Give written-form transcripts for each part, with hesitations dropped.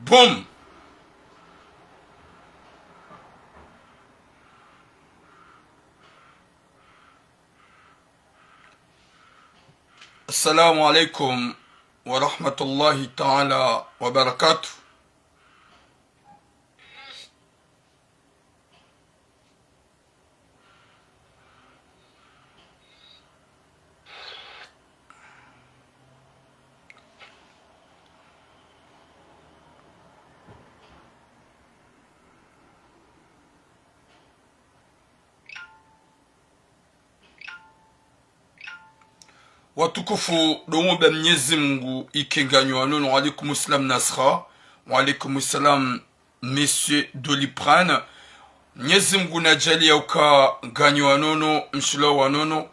Boum. Assalamu alaikum wa rahmatullahi ta'ala wa barakatuh. Watukufu domo Mwenyezi Mungu ikenganywa nono alaikum salam Nasra wa alaikum salam Monsieur Doliprane. Mwenyezi Mungu najalia uka ganywa nono mshilo wa nono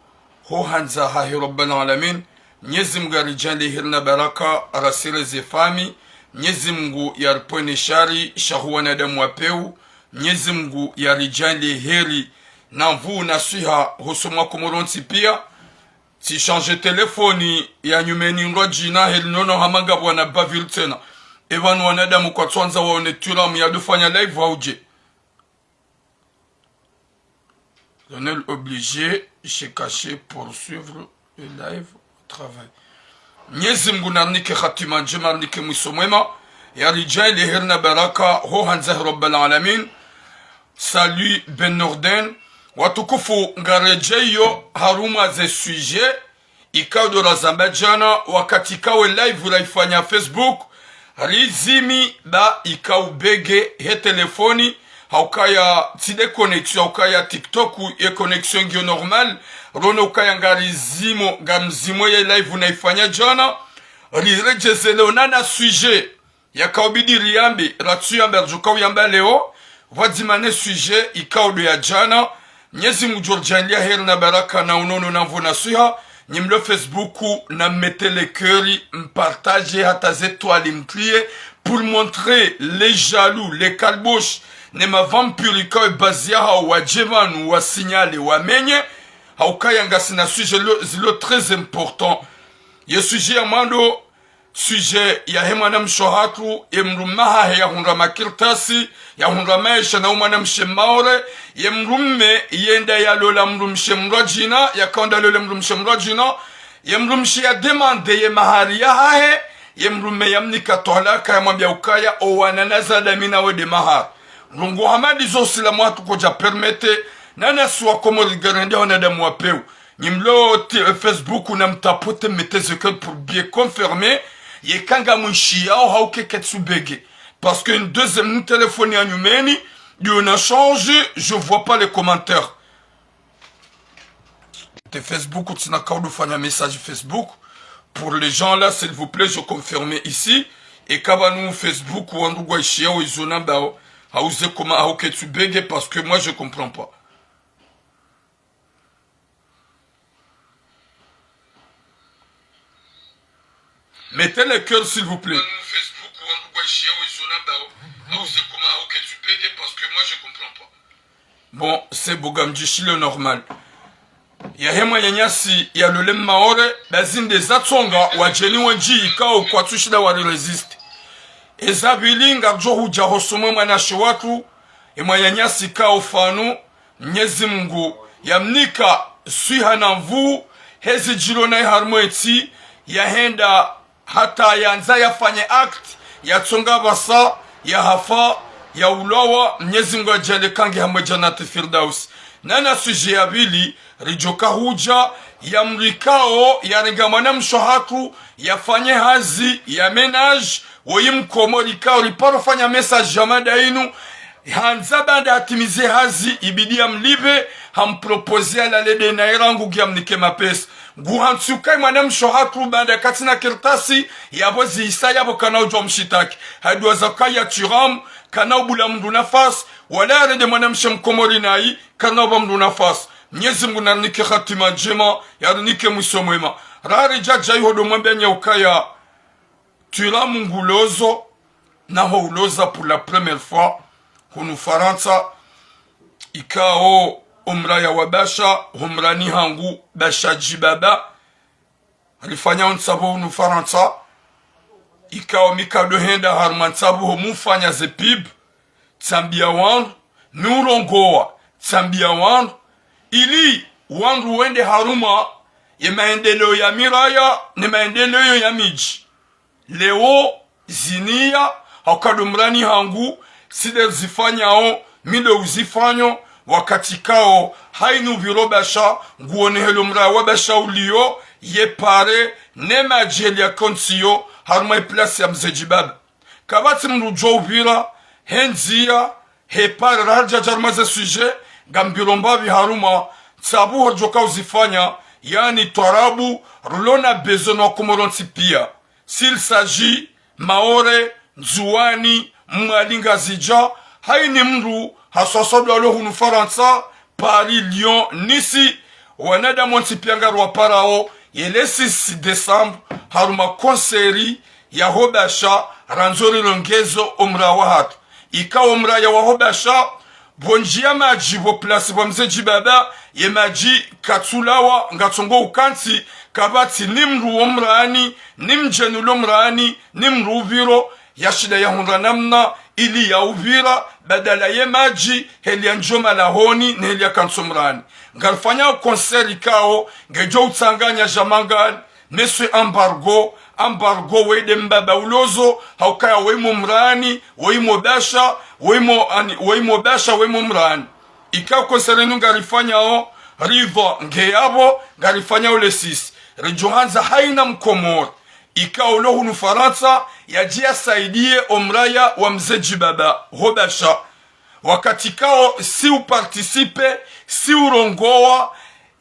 ho hanza hahi rabbana alamin. Mwenyezi Mungu arijali hirna baraka rasile zefami. Mwenyezi Mungu yarpone shari shahu wanadamu wapeu. Mwenyezi Mungu yarijali heri na mvu nasiha husomwa kumoronsi pia. Si change telefoni ya nyumeni ngojina heli nono hamanga wana bavil tena. Evan wanadamu kwa tuanza waone tulamu ya dufanya live wauje. L'on obligé, j'ai caché pour suivre le live au travail. Mwenyezi Mungu narnike khatima njema narnike mwiso mwema. Ya rijai lihirna baraka ho hanzah rabbal alamin. Salut Ben Norden. Watukufu ngarejeyo haruma ze sujet ikaudo razamba jana wakati kawe live ulaifanya Facebook rizimi ba ikaubege he telefoni haukaya tide connexion haukaya TikTok ye connexion gyo normal rono ukaya ngarizimo gamzimo ye live unaifanya jana rirejezele onana sujet yakaubidi riyambi ratu yamba rjuka uyamba leo wadzimane sujet ikaudo ya jana. Mwenyezi Mungu jorjalia heri na baraka na unono na mvona suha. Nyimlo Facebooku na mette les cœurs, m'partage hata zetoile mklie pour montrer les jaloux, les calboches, ne ma vampirika bazia ha wajevanu wa signale wa menye. Haukaya ngasina sujet zilo très important. Ye sujet amando sujet ya hemana mshohatu yemrumaha ya hunra makirtasi ya hunra maisha na umana mshemaore yemrumme yenda ya lola mrumshe mrajina ya kaunda lola mrumshe mrajina yemrumshe ya demande ye mahari ya hahe yemrumme yamnika tohlaka ya mwambia ukaya owana nazada mina wede mahar rungu hamadi zo silamu hatu koja permete nana suwa komo rigarende wanadamu wapeu nyimlo Facebook na mtapote mettez que pour bien confirmer ye kanga mwishi yao hauke ketsubege parce que une deuxième téléphone à numeni on a changé, je vois pas les commentaires de Facebook ou tina kaoudou fanya message Facebook pour les gens là s'il vous plaît je confirme ici et kabanou Facebook ou andouga ishi yao izona bao hauze koma hauke ketsubege parce que moi je comprends pas. Mettez les cœurs s'il vous plaît. Bon, c'est Bogamjishi le normal. Ya hema yanyasi ya lule maore bazinde zatsonga wajeni wanji ikao kwa tushida wali resist. Eza bilinga johu jahosumwe mwanashi watu ema yanyasi kao fanu Mwenyezi Mungu yamnika suiha na mvu hezi jilona harmoeti ya henda hata yanza yafanye act ya tsonga basa ya hafa ya ulawa. Mwenyezi Mungu ajale kangi hamwe Jannati Firdaus. Nana suje ya bili rijoka huja ya mrikao ya rengamana mshohatu yafanye hazi ya menage woyimkomo rikao riparo fanya message jamada inu hanza banda atimize hazi ibidi ya mlibe hampropozia la lede na irangu giamnike mapesa guhansukai mwana mshohatu banda katina kirtasi yabozi isa yabo kanao jwa mshitaki hadwa zakaya tiram kanao bula mdu nafas wala rede mwana mshemkomori nai kanao ba mdu nafas. Mwenyezi Mungu narnike khatima njema yarnike mwiso mwema rari jaja yuhodo mwambia nyaukaya tira mungulozo na ho uloza pour la première fois hunu Faransa ikao umra ya wabasha humrani hangu basha jibaba alifanya unsabo hunu Faransa ikao mikado henda harman sabuho mufanya zepib tsambia wandu nurongoa tsambia wandu ili wandu wende haruma ya maendeleo ya miraya ni maendeleo ya miji leo zinia hakadumrani hangu side zifanyao mide uzifanyo wakati kao hainu virobasha nguone helo mra wabasha ulio ye pare ne majeli ya konsiyo harma place ya mzejibaba kabati mrujo uvira henzia he pare raja jarmaze suje gambiromba vi haruma sabu hojoka uzifanya yani twarabu rulona bezono kumoronsi pia s'il s'agit maore nzuani mwalinga zija haini mru hasosodo alo hunu Faransa Paris Lyon Nisi wanada monti piangarwa parao yele 6 Desembre haruma konseri ya hobasha ranzori longezo omra wahatu ika omra ya wahobasha bonjia maji vo place vo mzeji baba ye maji katsulawa ngatsongo ukansi kabati nimru omrani nimjenulo mrani nimru viro yashida ya hundra namna ili ya uvira badala ye maji heli ya njoma la honi na heli ya kansomrani ngalfanya konseri kao ngejo utsanganya jamangal meswe ambargo wede mbaba ulozo haukaya weimo mrani weimo basha weimo mrani ika konseri ngalifanya o riva ngeyabo ngalifanya ole 6 rejohanza haina mkomoro ikao lohunu Faransa yajia saidie omraya wa mzeji baba hobasha wakati kao si upartisipe si urongoa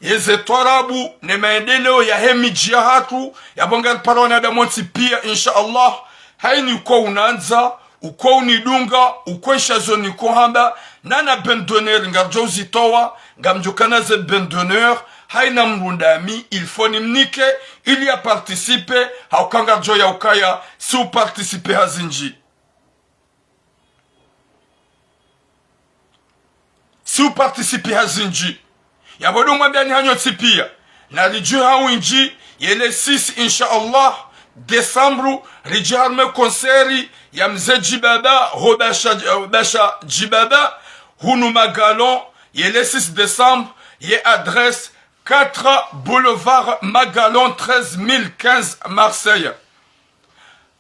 yeze twarabu ne maendeleo ya hemiji ya hatu ya bonga parona da monti pia insha Allah haini uko unanza uko unidunga uko shazoni uko hamba nana bendoner ngarjozi towa ngamjukana ze bendoner haina mrundami il faut nimnike ili ya participe haukanga joya ukaya si uparticipe hazinji si uparticipe hazinji yabodo mwambia ni hanyo tipia na lijue hawinji yele 6 insha Allah Desambru rijarme konseri ya mzeji baba hobasha jibaba hunu magalon yele 6 Desembre ye adresse 4 boulevard Magalon 13015 Marseille.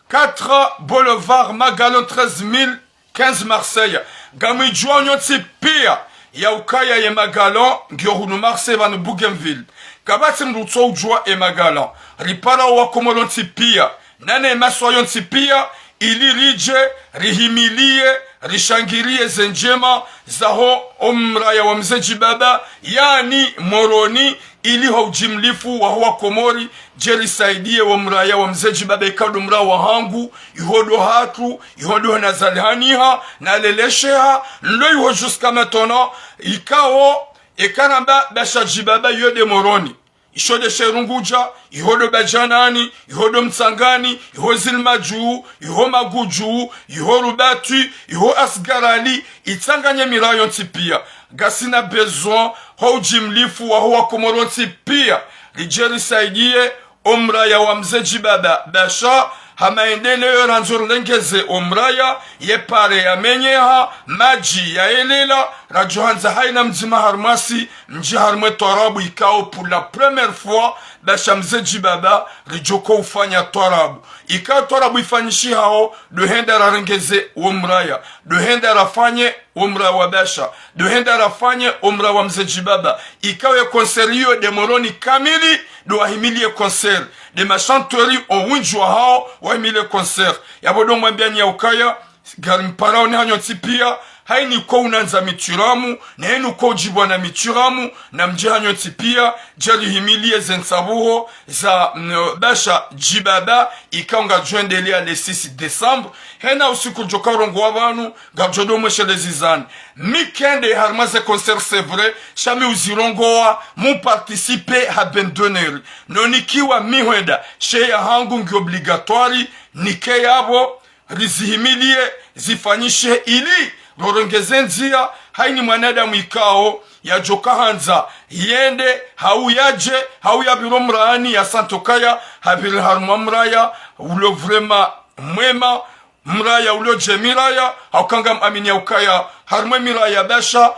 4 boulevard Magalon 13015 Marseille. Gami juanyo pia ya ukaya ye Magalon ngyohunu Marseille vanu Bougainville. Kabati mrutso ujua e Magalon. Ripara wa komolon pia. Nane masoyon pia ili rije rihimilie rishangirie zenjema zaho omraya wa mzeji baba yani moroni ili haujimlifu wa huwa komori jeri saidie wa mraya wa mzeji baba ikadu mra wa hangu ihodo hatu ihodo na zalhaniha na lelesheha ndo iho jusqu'à maintenant ikao ekanamba basha jibaba yode moroni ishode sherunguja ihodo bajanani ihodo mtsangani iho zilmaju iho maguju iho rubatu iho asgarali itsanganye mirayo tipia gasina besoin ho jimlifu wa huwa komoro tipia lijeri saidie omraya wa mzeji baba basha hamaendeleo ranzuru lengeze omraya ye pare ya menyeha maji ya elela rajohanza haina mjima harmasi mji harme twarabu ikao pour la première fois basha mzeji baba rijoko ufanya twarabu ikao twarabu ifanyishi hao dohenda rarengeze omraya dohenda rafanye omra wa basha dohenda rafanye omra wa mzeji baba ikao ya konserio de moroni kamili do ahimilie konser de machanterie on winjwa hao wa ahimilie konser yabodo mwambiani ya ukaya garimparao ni hanyo tipia haini kwa unanza mituramu na henu kwa ujibwa na mituramu na mjihanyo tipia jari himilie zensabuho za basha jibaba ikaunga juendelea le 6 Desembre hena usiku joka rongo wabanu gajodo mweshe lezizani mikende harmaze concert c'est vrai shami uzirongoa mu participe ha bendoneri nonikiwa mihweda sheya hangu ngi obligatoire nike yabo rizihimilie zifanyishe ili rorongeze nzia haini mwanadamu ikao ya joka hanza yende hau ya biro mraani ya santokaya habiri harumwa mraya ulo vrema mwema mraya ulioje miraya haukanga amini ya ukaya harmwe miraya besha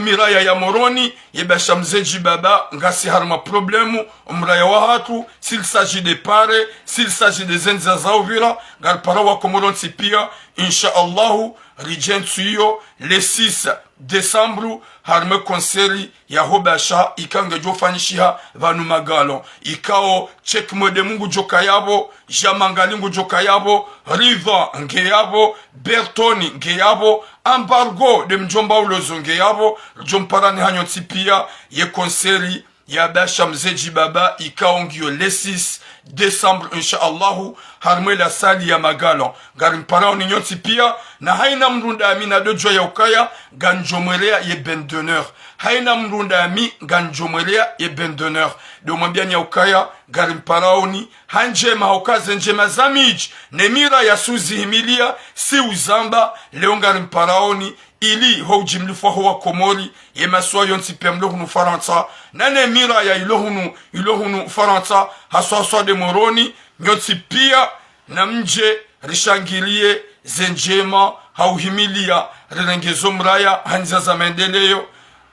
miraya ya moroni yebesha mzeji baba ngasi harma problemu mraya wa hatu s'il s'agit de pare s'il s'agit de zenza zauvira gal para wa komoronsi pia insha Allahu rijentuyo le 6 décembre harme konseri ya hobasha ikange jofanishiha vanu magalo ikao chek mode mungu joka yabo jamangalingu joka yabo riva nge yabo bertoni nge yabo embargo de mjomba ulozo nge yabo jomparani hanyo tipia ye konseri ya basha mzeji baba ikao ngio le 6 décembre insha Allahu harme la sali ya magalo garimpara uninyoti pia na haina mrunda amina dojo ya ukaya ganjomelea ye ben d'honneur haina mrunda ami ganjomelea ye ben d'honneur de mwambia nya ukaya garimpara uni hanjema haukaze njema zamij nemira ya suzi himilia si uzamba leo garimpara uni ili ho jimlifo ho komori ye maswa yonti pemlo hunu faransa nane mira ya ilohunu faransa haswa de moroni nyoti pia na mje rishangilie zenjema hauhimilia rilengezo mraya hanza za maendeleo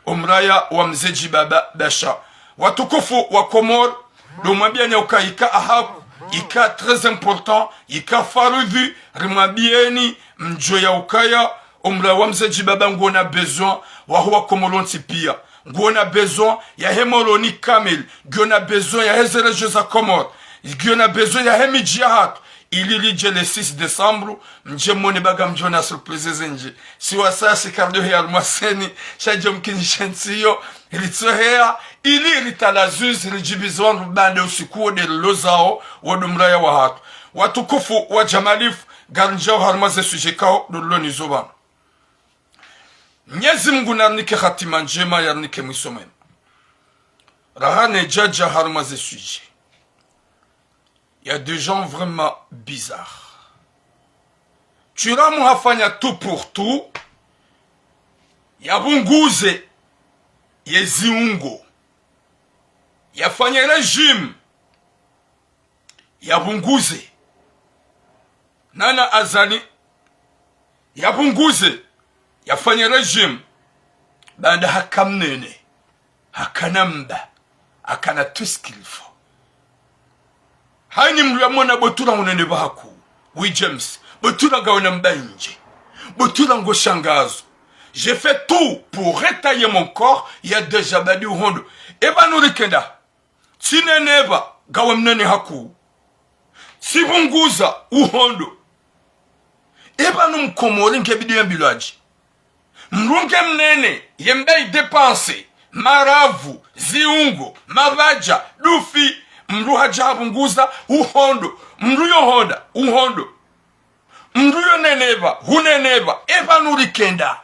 umraya wa mzeji baba basha watukufu wa Komor lumwambia nyauka ika ahaku ika très important ika faruvi rimwabieni mjo ya ukaya umra wa mzeji baba ngona besoin wa huwa Komolonti pia ngona besoin ya hemoroni kamil ngona besoin ya hezerejo za Komor ngona besoin ya hemijihat ili je le 6 décembre mje mone baga mjona surprise zenje si wasasi kardo ya almaseni shaje mkinishensiyo ilitsohea ili litalazuz lijibizwan bande usiku de lozao wadumraya wa hatu watukufu wa jamalifu garnjao harmaze sujekao duloni zoba Mwenyezi Mungu narnike hatima njema yarnike mwisomema rahane jaja harmaze suje. Il y a des gens vraiment bizarres. Turamu hafanya tout pour tout. Yabunguze yeziungo. Yafanya régime. Yabunguze. Nana azali. Yabunguze. Yafanya régime. Banda hakamnene. Hakanamba. Hakana tout ce qu'il faut. Haini mluya mwana botura unene baku. Oui James. Botura gaona mbanje. Botura ngo shangazo. J'ai fait tout pour retailler mon corps. Il y a déjà badi uhondo. Eba nurikenda. Sineneba gawa mnene haku. Sibunguza uhondo. Eba numkomori nkebidi yambilaji. Mrunge mnene yembei dépenser. Maravu, ziungo, mabaja, dufi. Mruha jabunguza uhondo. Mruyo honda uhondo. Mruyo neneba huneneba. Eba nurikenda.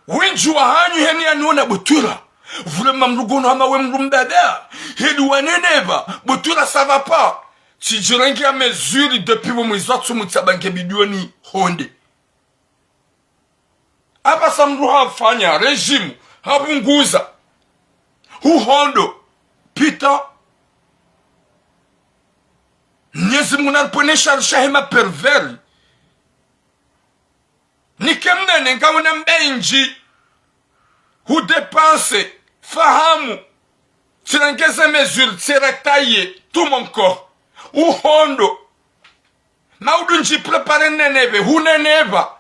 Wenjua hanyu heni anuona butura. Vraiment mrugono hama we mrumbada. Hedu waneneba. Butura ça va pas. Si je rengi à mesure depuis vos mizatsu mutsabanke bidioni honde. Aba samruha fanya régime. Habunguza. Uhondo. Pita. Mwenyezi Mungu anaponesha shahima pervers. Nikemnene ngaona mbenji. Hu dépense. Fahamu. Tirengeze mesure. Tiretaille tout mon corps. Uhondo. Maudunji prepare nenebe. Hu neneba.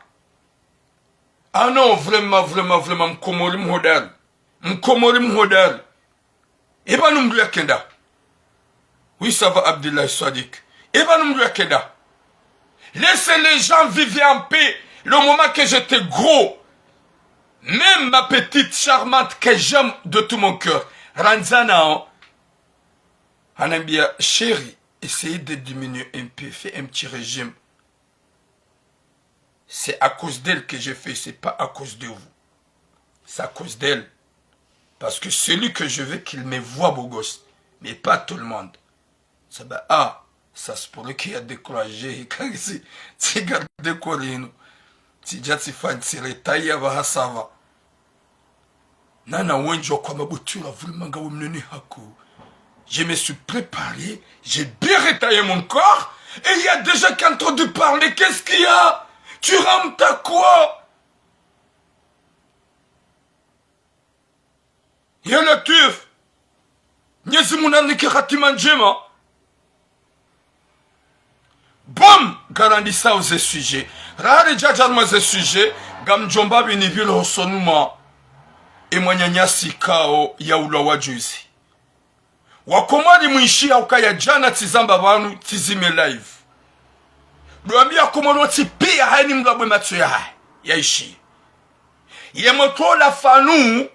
Ah non, vraiment, mkomori mhodari. Mkomori mhodari. Eba numruya kenda. Oui, ça va, Abdullah Sadiq. Eba numruya kenda. Laissez les gens vivre en paix. Le moment que j'étais gros, même ma petite charmante que j'aime de tout mon cœur, Ranzana, Anambia, chérie, essayez de diminuer un peu, fais un petit régime. C'est à cause d'elle que j'ai fait, c'est pas à cause de vous. C'est à cause d'elle. Parce que celui que je veux qu'il me voit beau gosse, mais pas tout le monde. Ça va, ça se pourrait qu'il y a découragé. Quand c'est gardé Corino, si déjà si fan, si retaille va ça va. Nana wenjo kwa mabutura vraiment gawo mnene haku. Je me suis préparé, j'ai bien rétaillé mon corps, et il y a déjà qui a entendu parler. Qu'est-ce qu'il y a? Tu rames ta quoi? Il y a la tuf. Nyezi munanike khatima njema. Bom! Garandisa oze sujet. Rare jajarma ze sujet. Gamjomba binivile hosonuma. Emwanyanyasi kao ya ulawa juzi. Wakomari mwishi haukaya jana tizamba wanu tizime live. Duambia komono tipia haini mlabwe matsu ya hai. Ya ishi. Ye motola fanu.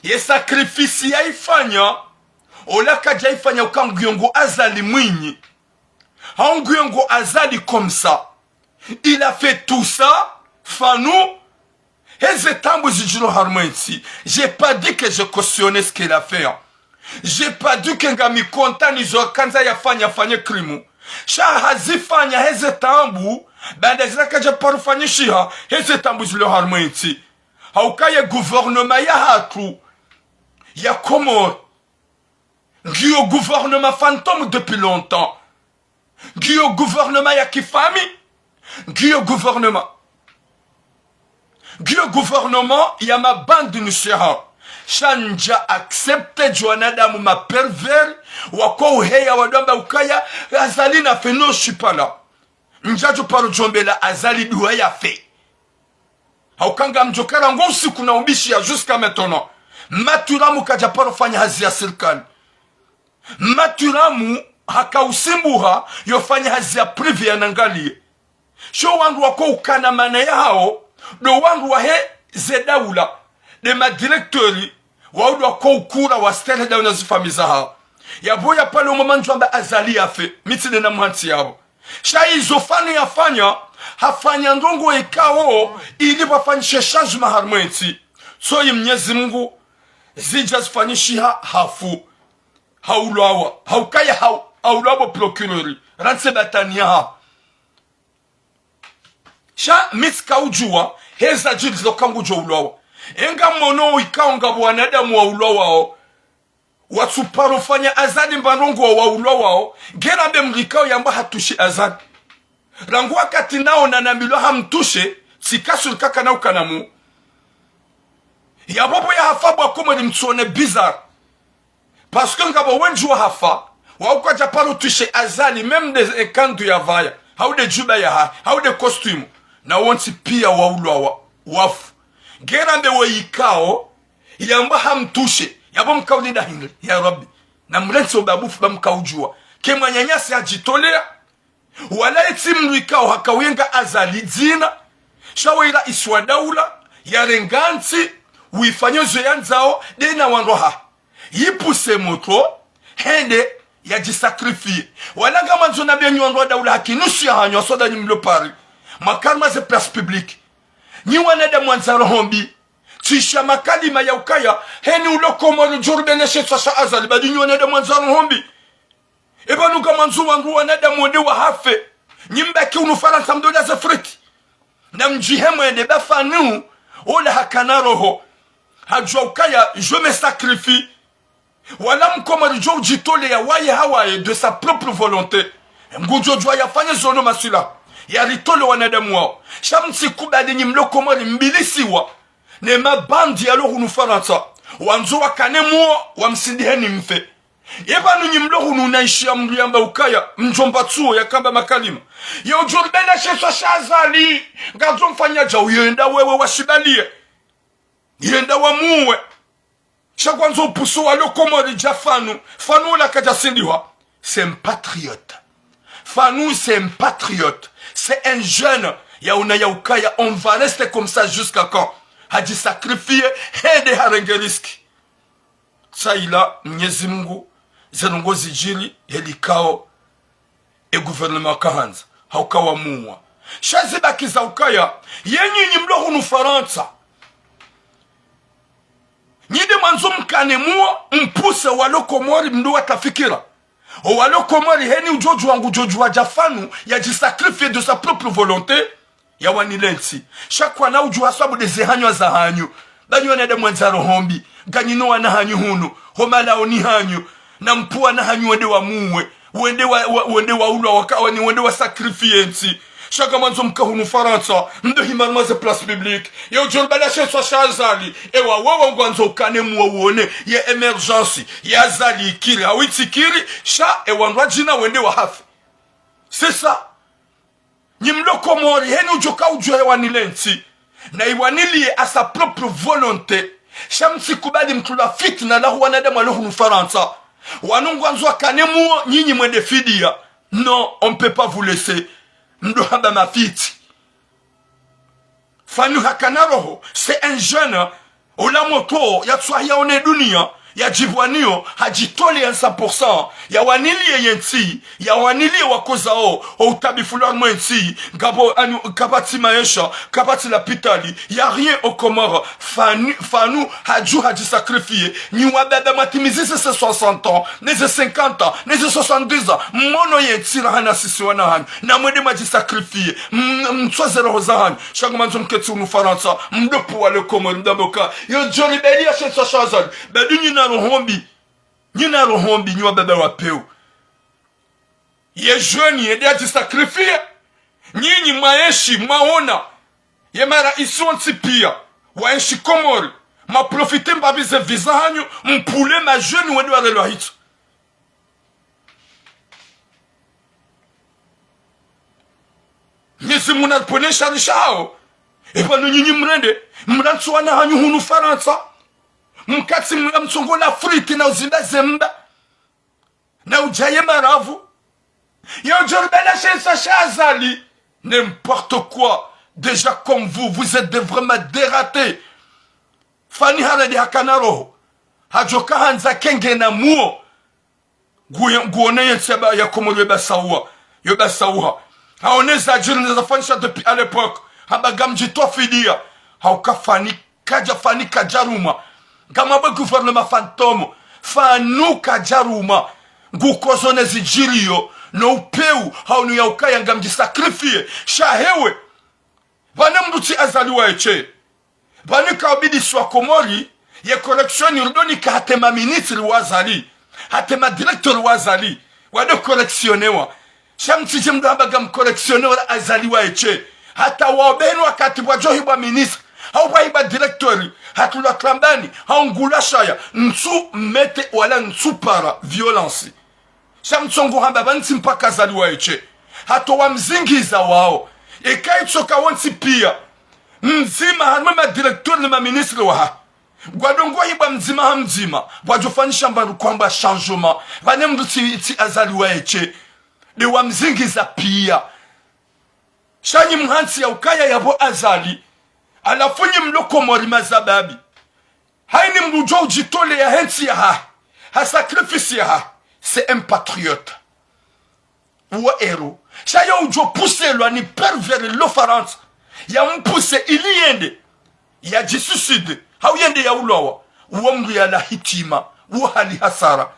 Ye sakrifisi ya ifanya. Olaka jaifanya ukanguyongo azali mwinyi. Anguyongo azali comme ça. Il a fait tout ça. Fanou. J'ai pas dit que je cautionnais ce qu'il a fait. J'ai pas dit que ngami konta nizo kanza ya fanya krimu. Sha hazifanya heze tambu. Banda zaka ja paru fanya shiha. Heze tambu zilo harmointi. Haukaye gouvernement ya hatu. Ya Comore. Ngiyo gouvernement fantôme depuis longtemps. Ngiyo gouvernement ya kifami. Ngiyo gouvernement. Ngiyo gouvernement ya ma bande nusiha. Shanja accepte Joanadamu ma pervers. Wako uheya wadamba ukaya. Azali na fe no shipala. Njaju paru jombela azali duaya fe. Haukanga mjokara ngosi kuna umbishi ya jusqu'à maintenant. Maturamu kajaparo fanya hazi ya serikali. Maturamu haka usimbuha yofanya hazi ya privi ya nangalie. Sho wangu wako ukana mana yao. Do wangu wa he zedaula. De ma directori. Waudu wako ukura wa stele da unazifamiza hao. Yaboya pale umamanju amba azali ya fe. Mitine na mhanti yao. Sha izofani yafanya. Hafanya ndongo ikao. Ili wafanyishe change maharmenti. So Mwenyezi Mungu zija zifanyishiha hafu. Haulawa. Haukaya haulawa procureur. Ranse batania ha. Sha miska ujua. Heza jilizo kangu jo ulawa. Enga mono ikaonga wanadamu wa ulawa o. Watsuparo fanya azadi mbarongo wa ulawa o. Gena be mlikao yamba hatushi azadi. Rangu wakati nao na namilo hamtushe. Sikasul kaka na ukanamu. Yabobo ya hafa bwa komori mtuone bizarre. Parce que ngabo wenju wa hafa. Wauka japaro tushe azali. Même des ekandu ya vaya. Hau de juba ya ha. Hau de costume. Na wanti pia wa ulawa. Wafu. Gerambe wa yikao. Yamba hamtushe. Yabo mkaulida hingli. Ya Rabbi. Na mrensi obabufu ba mkaujua. Kema nyanyasi ajitolea. Wala eti mluikao hakawenga azali zina. Shawira iswa daula. Yarenganti. Uifanyozo yanzao. Dena wanroha. Yipuse moto. Hende. Yajisakrifie. Walaga manzo na biya nywanroha daula hakinusi ya hanyo. Soda nyimlo pari. Makarma ze place publique. Ni wanada mwanzaro hombi. Tisha makalima ya ukaya. Heni uloko mwaru jorubene sasa azali. Badi ni wanada mwanzaro hombi. Eba nuka manzu wangu wanada mwende wa hafe. Nyimbaki unufaransa mdola za friti. Na mjihemu ende bafanu. Ola hakana roho. Hajwa ukaya je me sacrifie. Wala mkomari jo ujitole ya waye hawaye de sa propre volonté. Mgujo jwa ya fanye zono masula. Ya ritole wanadamu wao. Shamsi kubali nyimloko mwari mbilisiwa. Nema bandi ya lohu nufaransa. Wanzo wakane muo wa msindiheni mfe. Yebanu nyimlohu nunaishi ya mluyamba ukaya. Mjomba tuo ya kamba makalima. Ya ujurbena sheswa shazali. Gazo mfanya jau yenda wewe washibalie. Yenda wa muwe. Shakwanzo upusu wa loko mwari jafanu. Fanu la kajasindiwa. C'est un patriote. Fanou c'est un patriote. C'est un jeune. Yauna yaukaya. On va rester comme ça jusqu'à quand? Haji sacrifié. Hede harengeriski. Saila Mwenyezi Mungu. Zenongozi jili. Helikao. E gouvernement kahanza. Haukawa muwa. Shaziba kiza ukaya. Yenyi nyimlohu nufaransa. Nyide manzo mkane muwa. Mpuse waloko mwari mnduwa tafikira. Waloko mwari heni ujoju wangu joju wa jafanu. Ya jisakrifie de sa propre volonté. Ya wanilensi. Shakwa na uju hasabu de zehanyo za hanyo. Banyo wanede mwanzaro hombi. Ganyino wana hanyo hunu. Homala oni hanyo. na mpua na hanyu wende wa muwe wende wa ulwa wakawa ni wende wa sacrifice chaque manzo mkahunu Faransa ndo himarmaze place publique yo jolbala chez shazali ewa wewe ngwanzo ukane muone ya emergency ya zali kiri hawiti kiri sha ewa ndwajina wende wa hafi c'est ça nyimloko mori heni ujoka ujo hewani lenti na iwanili à sa propre volonté shamsi kubali mtula fitna la wanadamu alohunu Faransa wanungwanzo akane muo nyinyi mwende fidia non on peut pas vous laisser ndo haba mafiti fanu hakana roho c'est un jeune ula moto ya tswahia one dunia ya jibwanio hajitole 100% ya wanilie yensi ya wanilie wakozao o utabifular mwensi gabo anu kabati maisha kabati la pitali ya rien au Comore fanu haju haji sacrifier ni wababa matimizise se 60 ans neze 50 ans neze 70 ans mono yensi la hana sisi wana hanyu na mwede maji sacrifier mtwazero hoza hanyu shagu manzo mketi unu Faransa mdopu wale Comore mdaboka yo jori beli ya shensa shazali bedi nina nyina rohombi nywa bebe wa peu ye jeune ye dia sacrifier nyinyi maeshi maona ye mara isonti pia waenshi Komori ma profite mbabize visa hanyu mpule ma jeune wende wa relo hitu nyezi muna ponesha rishao eba nyinyi mrande wana hanyu hunu Faransa mkati msongo la friti na uzinda zemba na ujaye maravu yo jorbela chez Shazali n'importe quoi déjà comme vous êtes vraiment dératé fani haradi hakanaro hajoka hanza kenge na muo guone yetseba ya Komori yo basawa haoneza jirne za fanisha depuis à l'époque habagamji tofidia haukafani kajaruma kama ba gouvernement fantôme fanu kajaruma ngukozone zijirio no upeu haunu ya ukaya ngamji sacrifier shahewe bana mduti azaliwa eche bani kabidi swa Komori ye correction yurdoni ka hatema ministre wazali hatema directeur wazali wado correctionnewa shamti jemdo abagam correctionnewa azaliwa eche hata wabenu wakati wajohibwa ministre hau baiba directori hatula klambani hau ngula shaya nsu mete wala nsu para violence shamtsongo hamba banti mpaka zaliwa eche hato wa mzingiza wao ekai tsoka wanti pia mzima hanuma directori na ministre wa gwadongo hiba mzima wajofanisha mbaru kwamba changement bane mduti azaliwa eche de wa mzingiza pia shanyi mhansi ya ukaya yabo azali alafunyi mloko mori mazababi haini mrujo ujitole ya hensi ya ha sacrifice ya c'est un patriote ou héros shaya ujo pousse lo ni pervers lo Faransa ya mpuse ili yende ya jisuicide hau yende ya ulowa uomru ya la hitima hali hasara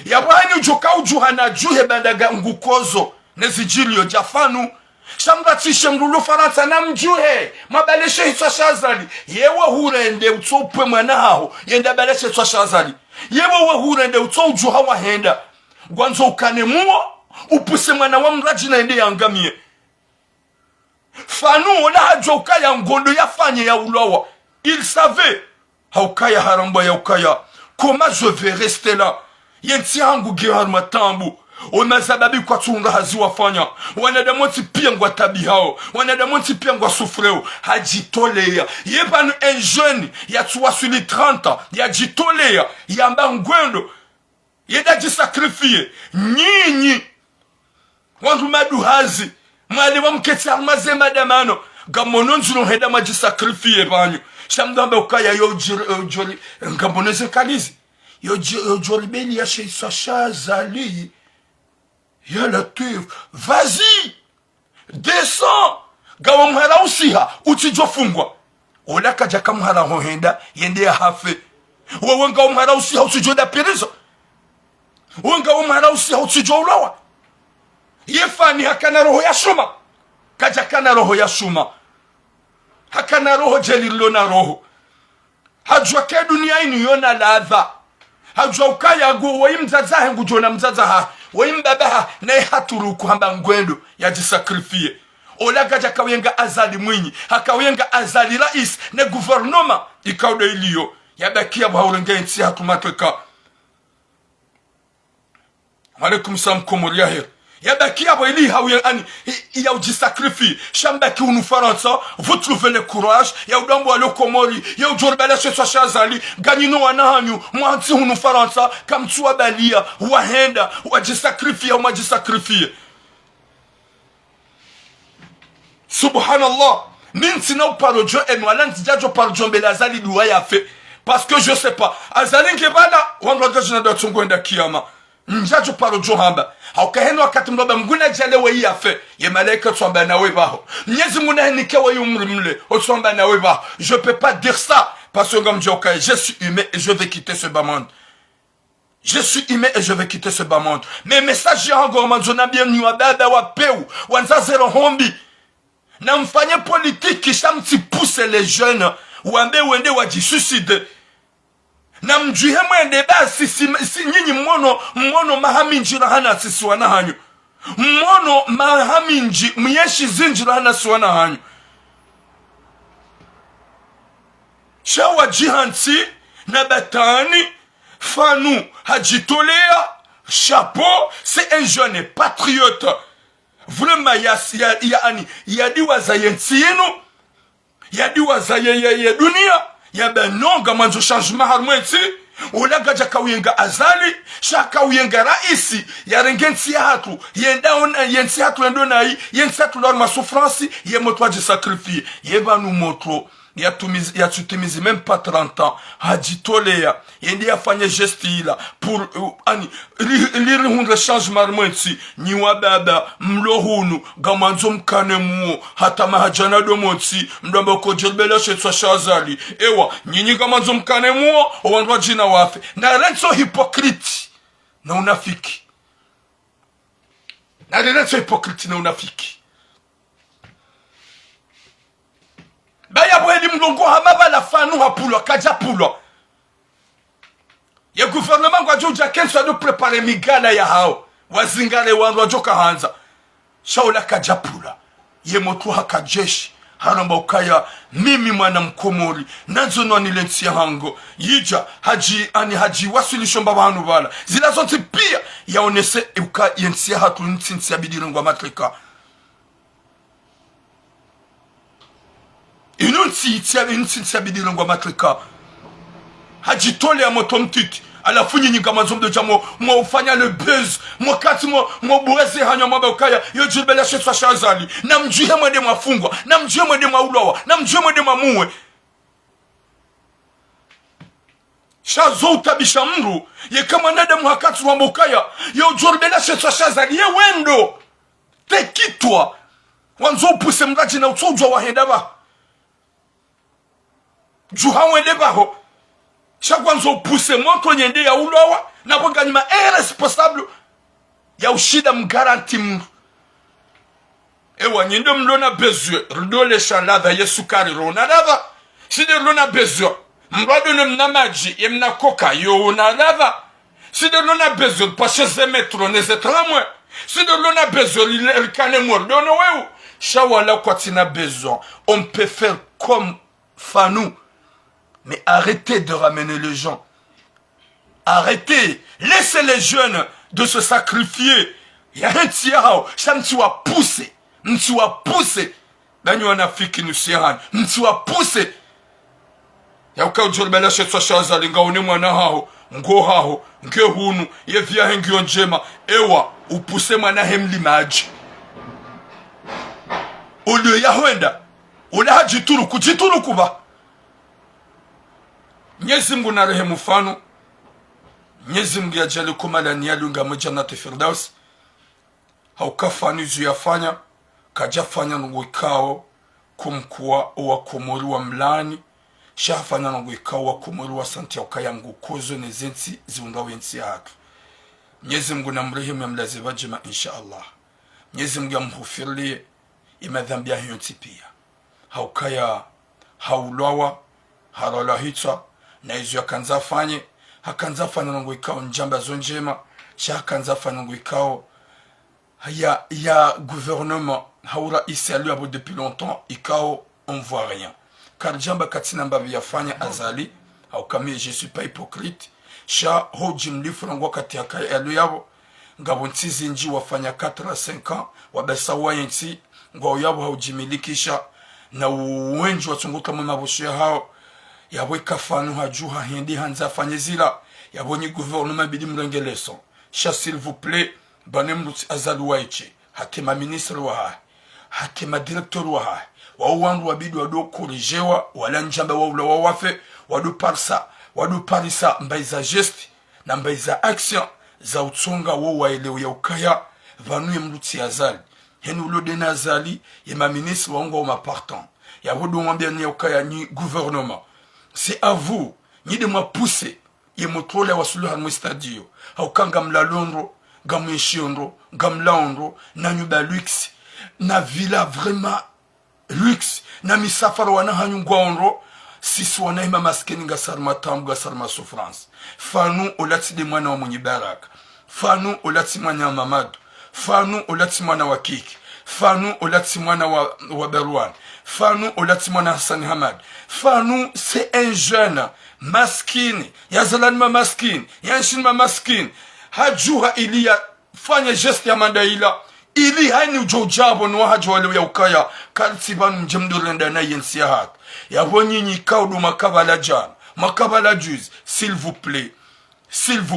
ya wani ujoka ujuhana juhe bandaga ngukozo nezijilio jafanu shambatishe mrulo Faransa na mjuhe mabaleshe hitwa Shazali yewe hurende utsope mwana hao yenda baleshe hitwa Shazali yewe hurende utsojuha wahenda gwanzo ukane muo upuse mwana wa mraji na ende yangamie fanu wala hajoka ya ngondo yafanye ya ulowa il savait haukaya haramba ya ukaya comment je vais rester là yenti hangu gihar matambu omazababi kwa tunga hazi wafanya wanadamu pia ngwa tabi hao wanadamu pia ngwa sufreo hajitolea yepanu un jeune ya tuwa suli 30 ya jitolea ya mbangwendo yeda jisakrifie nyinyi wandu maduhazi mwali wa mketi almaze madamano gamononjuno heda majisakrifie banyu shamdambe ukaya yo jori ngamboneze kalizi yo jori beli ya sheisa Shazali ya Latif, vas-y, descends. Gawa mhara usiha, utijo fungwa. Ola kajaka mhara hohenda, yende ya hafe. Wenga mhara usiha, utijo da pirizo. Wenga mhara usiha, utijo ulawa. Yefani hakana roho ya shuma. Kajaka na roho ya shuma. Hakana roho jelilo na roho. Hajwa ke dunia inu yona ladha. hajua ukaya go wayimzaza he ngujona mzaza ha wayimbaba ha naye haturu kuhamba ngwendo yajisakrifie olagaja kawenga azali mwinyi hakawenga azali rais ne gouvernement ikaude iliyo yabakia bawulenga nsi hatumatweka Alaikum salam komoria her yabakia bo ili hawen ani ya ujisakrifie shambaki unu faransa vous trouvez le courage ya udambo alo komori ya ujorbala chez shazali ganino wanahanyu mwanti unu faransa kamtua balia wahenda wajisakrifie au majisakrifie Subhanallah, minti na parojo enwala ntijajo parojo mbele azali duwa ya fe. Parce que je sais pas, azali nkebala, wandraga jina da tungwenda kiyama. Njajo parojo hamba. Haukaheno wakati mdoba mguna jale wa ya fe. Ye malaika tsomba na webaho. Mnyezi mguna henike wa yumrimle. Otsomba na webaho. Je peux pas dire ça. Parce que okay, je suis humain et je vais quitter ce bas monde. Je suis humain et je vais quitter ce bas monde. Mais message ya hango manzona bien niwa baba wa peu. Wanza zero hombi. Na mfanye politique kisha mtipousse les jeunes wambe wende wajisuicide na mjuhe mwende basi si nyinyi mmono mahaminji hana sisi wana hanyu mmono mahaminji myeshi zinji hana sisi wana hanyu shawa jihanti na batani Fanou hajitolea chapeau, c'est un jeune patriote. Vraiment, yadiwa za yensi yenu, yadiwa za ye dunia, yabe nonga manzo changement harmwensi, ulaga jaka uyenga azali, shaka uyenga raisi, yarengensi hatu, yensi hatu endona hii, yensi hatu lorma souffrance, ye motwa de sacrifier, yeba nu motro, yatutimizi même pas 30 ans, hajitolea, yendi afanye gesti ila, pour, liri hundre changement harmwensi, niwa baba, mlohunu, gamanzo mkane muo, hata mahajana domonsi, mdamba kojelbele shetwa shazali, ewa, nyinyi gamanzo mkane muo, owandwa jina wafe, na renso hypocrite, na unafiki. Na renso hypocrite na unafiki. Baya bweli mlongo hamaba la Fanou hapulo, kaja pulo. Ya gouvernement kwa juja kenso adu prepare migala ya hao. Wazingale wanwa joka hanza. Shaula kaja pula. Ye motu haka jeshi. Haramba ukaya mimi mwana mkomori. Nanzo no nilensi hango. Yija haji wasulisho mbabanu bala. Zila zonti pia yaonese uka yensi hatu ntinsi ya bidirungwa matrika. Inunsi itia bidirungwa matrika. Hajitole ya moto mtiti. Alafu nyinyi kama zombe jamo mwa ufanya le buzz mwa kati mwa buweze hanya mwa ukaya yo jibele shetwa shazali na mjuhe mwende mwafungwa na mjuhe mwende mwaulawa na mjuhe mwende mwamuwe shazo utabisha mru ye kama nade mwakati mwa ukaya yo jibele shetwa shazali ye wendo tekitwa wanzo upuse mraji na utujwa wahendaba juha wende baho Chakwanzo pousse moto nyende ya ulowa na bonganyima irresponsable ya ushida mgaranti mru. Ewa nyende mlona bezwe rdole shalava yesukari rona lava. Side lona bezwe mrado mnamaji yemna koka yo na lava. Side lona bezwe pashe zemetro neze tramwe. Side lona bezwe l'ikane mordo no weu. Shawala kwa tina besoin. On peut faire comme Fanou. Mais arrêtez de ramener les gens. Arrêtez. Laissez les jeunes de se sacrifier. Il y a un tiao. Ça m'tua poussé. M'tua poussé. Banyo en Afrique nous siran. M'tua poussé. Ya uka ujolbela shetwa shazali. Nga une mwana hao. Ngo hao. Nge hunu. Ye via hengi onjema. Ewa. Upuse mwana hemli maji. Ulu ya huenda. Ula hajituru. Kujituru kuba. Mwenyezi Mungu na rehemu Fanou. Mwenyezi Mungu ajali kumala niyalunga mjannati firdaus. Haukafani zuyafanya kajafanya nungwikao kumkuwa uwa kumuri wa mlani. Shafanya nungwikao wa kumuri wa santi ya ukayangu kozo nezensi ziungawe nsi hatu. Mwenyezi Mungu na mrehemu ya mlaziva jima insha Allah. Mwenyezi Mungu ya mhufirlie imadhambi ya hiyo pia. Haukaya haulawa harala hitsa na izu ya kanza fanye hakanza fana ngo ikao njamba zonjema sha hakanza fana ngo ikao ya gouvernement haura isalu abo depuis longtemps ikao on voit rien car jamba katina mbavi yafanya azali au kami je suis pas hypocrite sha hoji mlifura ngo kati yakaelu yabo ngabo ntizi nji wafanya 4 à 5 ans wabesa wayensi ngo yabo haujimilikisha na uwenji watunguka mu mabusho hao yabwe kafanu hajuha hindi hanza fanyezila yabonye gouvernement bidi mrengeleso sha s'il vous plaît banem luti azalu waiche hakema ministre wa hakema directeur wa wandu wabidi wado corrigewa wala njamba wa ula wafe wadu parisa mbaiza geste na mbaiza action za utsonga wo waelewa ya ukaya vanuye mluti azali henu ulode na azali yema ministre wangu wa mapartant ya wodo mwambia ni ya ukaya ni gouvernement c'est à vous ni de moi pousser ye motrole wa sulu hanmo stadio haukanga mlalondro gamweshiondo gamlaondro na nyuba luxe na villa vraiment luxe na misafara wana hanyungwaondro sisi wana ima maskeni nga sarma tambu ga sarma souffrance fanu olati de mwana wa mwenye baraka fanu olati mwana wa mamadu fanu olati mwana wa kiki fanu olati mwana wa Berwan fanu olati mwana Hassan Hamad fanu c'est un jeune maskini yazalan ma maskini yanshin ma maskini hajuha ilia fanya geste ya mandaila ili haini ujojabo nwa hajwale ya ukaya kalsibanu mjemdurenda na yensi ya hatu ya wanyinyi kaudu makabala jan makabala juz s'il vous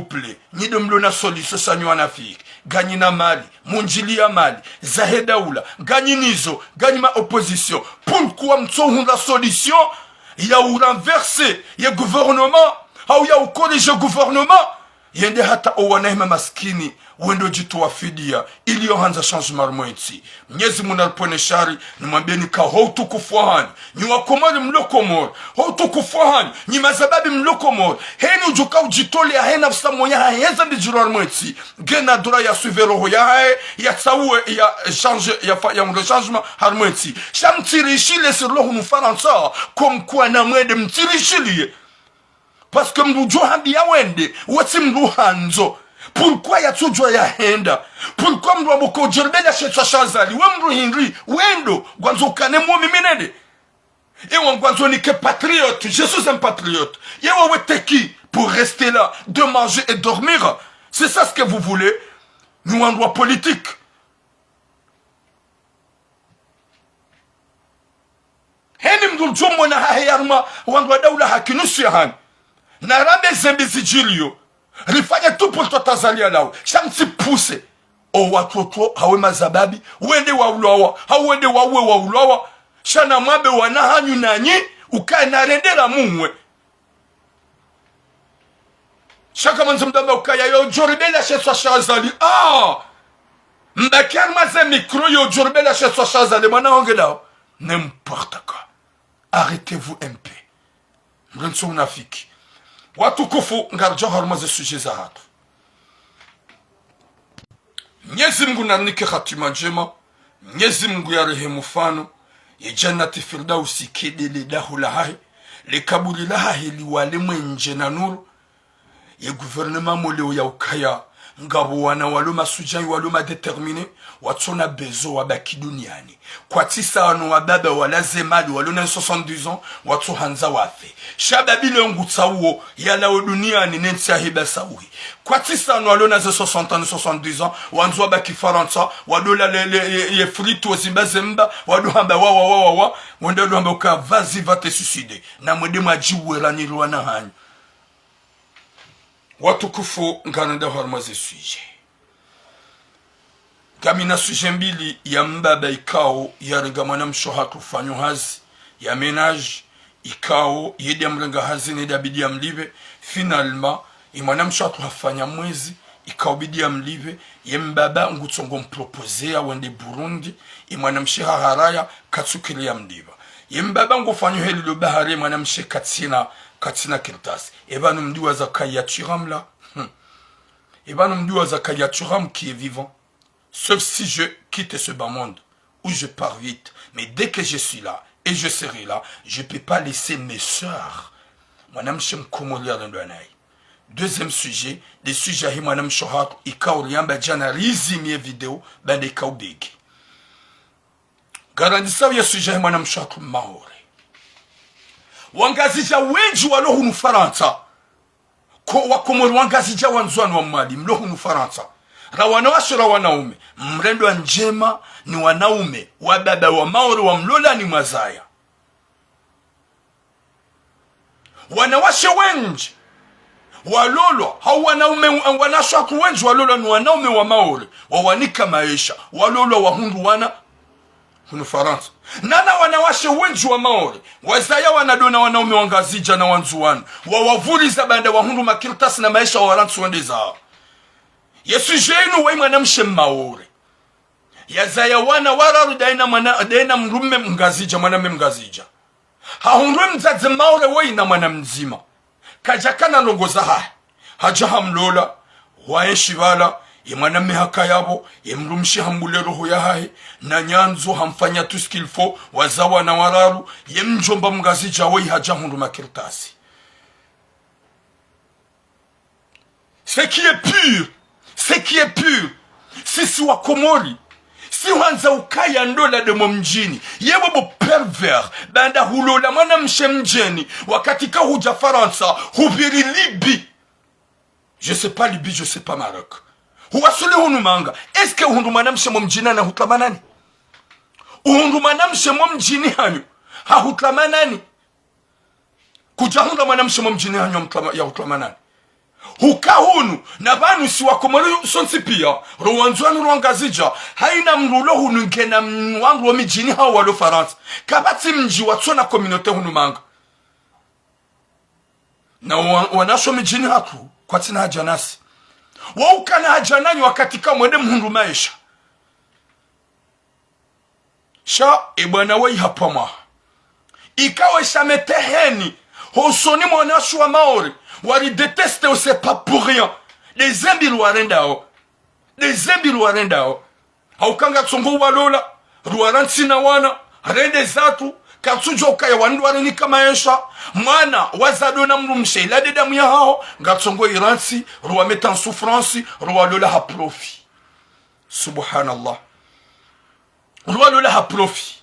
plaît nido mlona solution sanyo anafiki ganyi na mali munjili ya mali zahedaula ganyi nizo ganyi ma opposition pourquoi mtsohun la solution ya ou renverser ya gouvernement au ya ou corriger gouvernement yende hata owanahima maskini wendo jitu wa fidia ili yohanza changement mwenzi mnyezi munalpone shari nimwambieni ka houtu kufuahani ni wakomori mlokomori houtu kufuahani ni mazababi mlokomori heni ujuka ujitole ya hena fsa mwenye haheza di jiruar mwenzi gena dura ya suive roho ya hae ya tsaue ya change ya changement har mwenzi sha mtirishile sur lohu mfaransa comme quoi na mwede mtirishilie parce que mrujo handi ya wende wati mruhanzo pourquoi ya tujwa ya henda pourquoi mru aboko jerbela shetwa shazali we mru hinri wendo gwanzo kane mo miminede et gwanzo ni que patriote je suis un patriote yewa weteki pour rester là de manger et dormir c'est ça ce que vous voulez nous en droit politique heni mru jomo na hayarma wandwa daula hakinusu ya hani na rambe zembezi jilio rifanya tu pour toi tazalia lao shamsi pousse o watoto hawe mazababi wende wa ulowa hawende wawe wa ulowa shana mabe wana hanyu nanyi ukae na rendera mumwe shaka manzumdamba ukaya yo jorbela chez shazali mbakar maze micro yo jorbela chez shazali mana ongela n'importe quoi arrêtez-vous un peu mrenso unafiki watukufu ngarjo harmaze suje za hatu Mwenyezi Mungu nanike hatima njema Mwenyezi Mungu ya rehemu fano ya jannati firdausi kedele dahu lahai le kaburi lahai liwale mwenje na nuru ya gouvernement moleo ya ukaya ngabo wana waloma sujai waloma determine watsona bezo wabaki duniani kwa tisa wano wababa walazemali walona 72 ans watso hanza wafe shababile ngutsa uo yala duniani nensi ahiba sawi kwa tisa wano walona 60 ans 70 ans wanzo wabaki 40 ans wadola le frites wazimba wadohamba wa wendo hamba uka vazi va te suicider na mwede majiwera ni rwana hanyu watukufu nganenda harmaze suje kamina suje mbili ya mbaba ikao ya regamana mshohatu fanyo hazi ya menage ikao yedi ya mrenga hazi neda bidi ya mlive finalement imana mshohatu hafanya mwezi ikao bidi ya mlive ye mbaba ngutsongo mpropozea wende Burundi imana msheha haraya katsukili ya mliva ye mbaba ngufanyo heli lo bahari imana mshe katsina kirtasi ebanu mdiwa za kayaturam la ebanu mdiwa za kayaturam qui est vivant sauf si je quitte ce bas monde où je pars vite mais dès que je suis là et je serai là je peux pas laisser mes sœurs mwanamshe mkomolia ndo anai Deuxième sujet, les sujets hi mwana mshohatu ikauriamba jana rizimie video bande ikaubigi. Garandisa ya sujet hi mwana mshohatu maore. Wangazija wenji wa lohunu Faransa. Wakomori wangazija wanzuani wa mwalimu lohunu Faransa. Rawanawasho rawanaume. Mrendo wa njema ni wanaume. Wababa wa maore wa mlola ni mwazaya. Wanawashe wenji. Walolo, hao wanaume wanashaku wenji walolo ni wanaume wa maore. Wawanika maisha. Walolo wa hundu wana hunu Faransa. Nana wanawashe wenji wa maore. Wazaya wanadona wanaume wangazija na wanzuwanu. Wawavuliza banda wa hundu makirtasi na maisha wa warantu wende zao. Yesu jenu wa ima namshe maore. Yazaya wana wararu daina mrume mngazija, mwaname mngazija. Hahundu mzaze maore wa ina mwana mzima. Kajakana nongoza hai. Haja hamlola, waenshi vala, mwaname haka yabo, mrumshi hambule roho ya hai, na nyanzo hamfanya tout ce qu'il faut, wazawa na wararu, mjomba mngazija wa haja hundu makirtasi. Ce qui est pur, ce qui est pur, sisi wa Komori, si wanza ukaya ndola demo mjini, yewe bo pervers, banda hulola mwana mshe mjeni, wakatika huja Faransa, hubiri Libi. Je sais pas Libi, je sais pas Maroc. Huwasule hunu manga, eske hundu mwana mshe mjini na hutlamanani? Hundu mwana mshe mjini hanyu, ha hutlamanani? Kuja hundu mwana mshe mjini hanyu ya hutlamanani? Hukahunu na banu si wakomori sonsi pia ruwanzuanu ruwangazija haina mrulo hunu nkena wangu wa mijini hao walo Faransa kabati mji watsona kominote hunu manga na wanasho mijini hatu kwa tina hajanasi waukana hajanani wakatika mwende mhundu maisha sha ibwana wei hapama ikawa shameteheni hosoni mwanasho wa maori wari déteste c'est pas pour rien les embiru warendao haukanga tsongo walola ruwaranti na wana rende zatu katsujo kaya wandu wareni kama esha mwana wazadona mrumshe la de damu ya hao ngatsongo iransi ruwa meta en souffrance ruwa lola ha profit subhanallah ruwa lola ha profit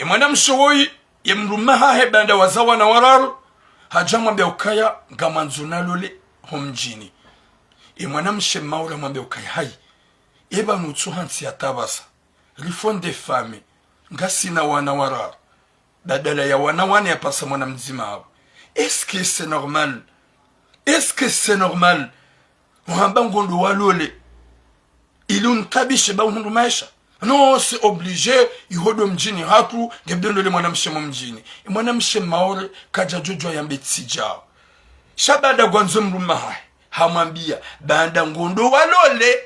mwana mshoi mrumaha hebanda wazawa na wararu haja mwambia ukaya ngamanzuna lole homjini. Mwana mshe maura mwambia ukaya hai. Eba nutsu hansi ya tabasa. Rifon de fame. Ngasina wana warar. Badala ya wana ya pasa mwana mzima hawa. Est-ce que c'est normal? Est-ce que c'est normal? Wamba ngondo walole. Ili untabishe ba unundu maisha. Non, c'est obligé, ihodo mjini hatu, gebdendo le mwana mshe mjini. Mwana mshe maore, kaja jojo ya mbetsi jao. Shabada gwanzo mruma hai, hamambia, banda ngondo walole,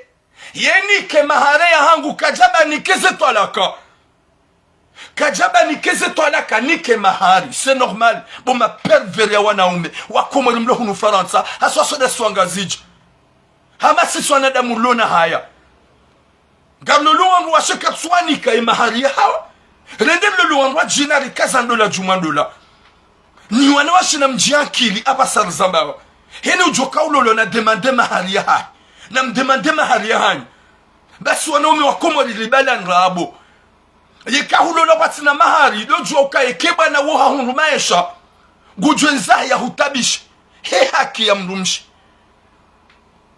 yenike mahare ya hangu, kajaba nikeze toalaka. Kajaba nikeze toalaka, nike mahari, c'est normal. Bon, ma pervers ya wanaume, wakomori mlo hunu Faransa, haswa soda swangaziji. Hamasi swanada mulona haya. Garlolo wangu wa sheka swanika mahari ya hawa. Rende lolo wangu wa jinari kazandola jumandola. Ni wanawashi na mjiankili hapa sarzambawa. Hene ujoka ulolo na demande mahari ya hai. Na mdemande mahari ya hai. Basi wanaume wakomori libala nrabo. Yeka ulolo bati na mahari. Lojua ukayekeba na woha hunu maesha. Gujwenza ya hutabishi. He haki ya mrumshi.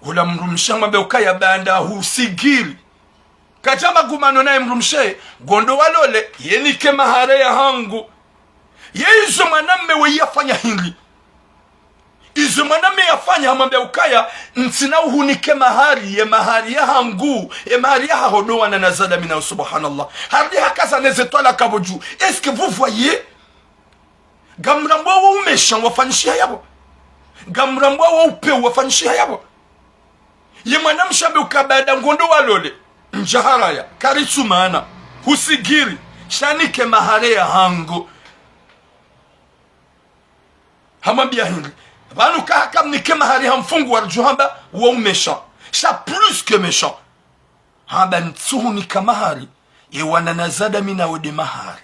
Ula mrumshi mwabe ukaya banda husigiri. Kajama gumano na mrumshe gondo walole yenike mahare ya hangu izo mwanamme we yafanya hili izo mwanamme yafanya hamambia ukaya ntina uhunike mahari ya hangu mahari ya hahodoa na nazada mina subhanallah hardi hakaza nezetola kaboju. Est-ce que vous voyez gamrambo wa umesha wafanyishia yabo gamrambo wa upe wafanyishia yabo ye mwanamshambe ukabada ngondo walole njaharaya karitsumana husigiri shanike mahare ya hangu hamambia hindi banu kaka mnike mahari hamfungu warjuhamba wa umesha sha plus que méchant hamba ntsuhu ni kamahari yewana nazada mina wede mahari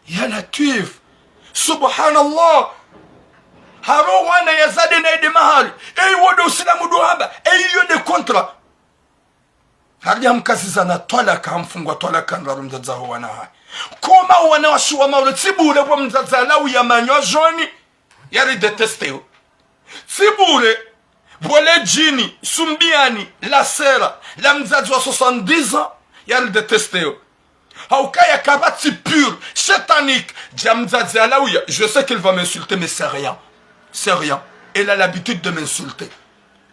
ya latif subhanallah haro wana ya zade na ide mahali wodo usilamu dohamba yode kontra haria mkaziza na twalaka mfungwa twalaka ndaru mzazaho wana hai koma wana washuwa maule tibure wa mzazala uya manyo joni yari detesteo tibure wale jini sumbiani la sera la mzazi wa 70 ans yari detesteo haukaya kabati pur satanique Djamzazi Alaouia, je sais qu'il va m'insulter mais c'est rien, c'est rien, elle a l'habitude de m'insulter,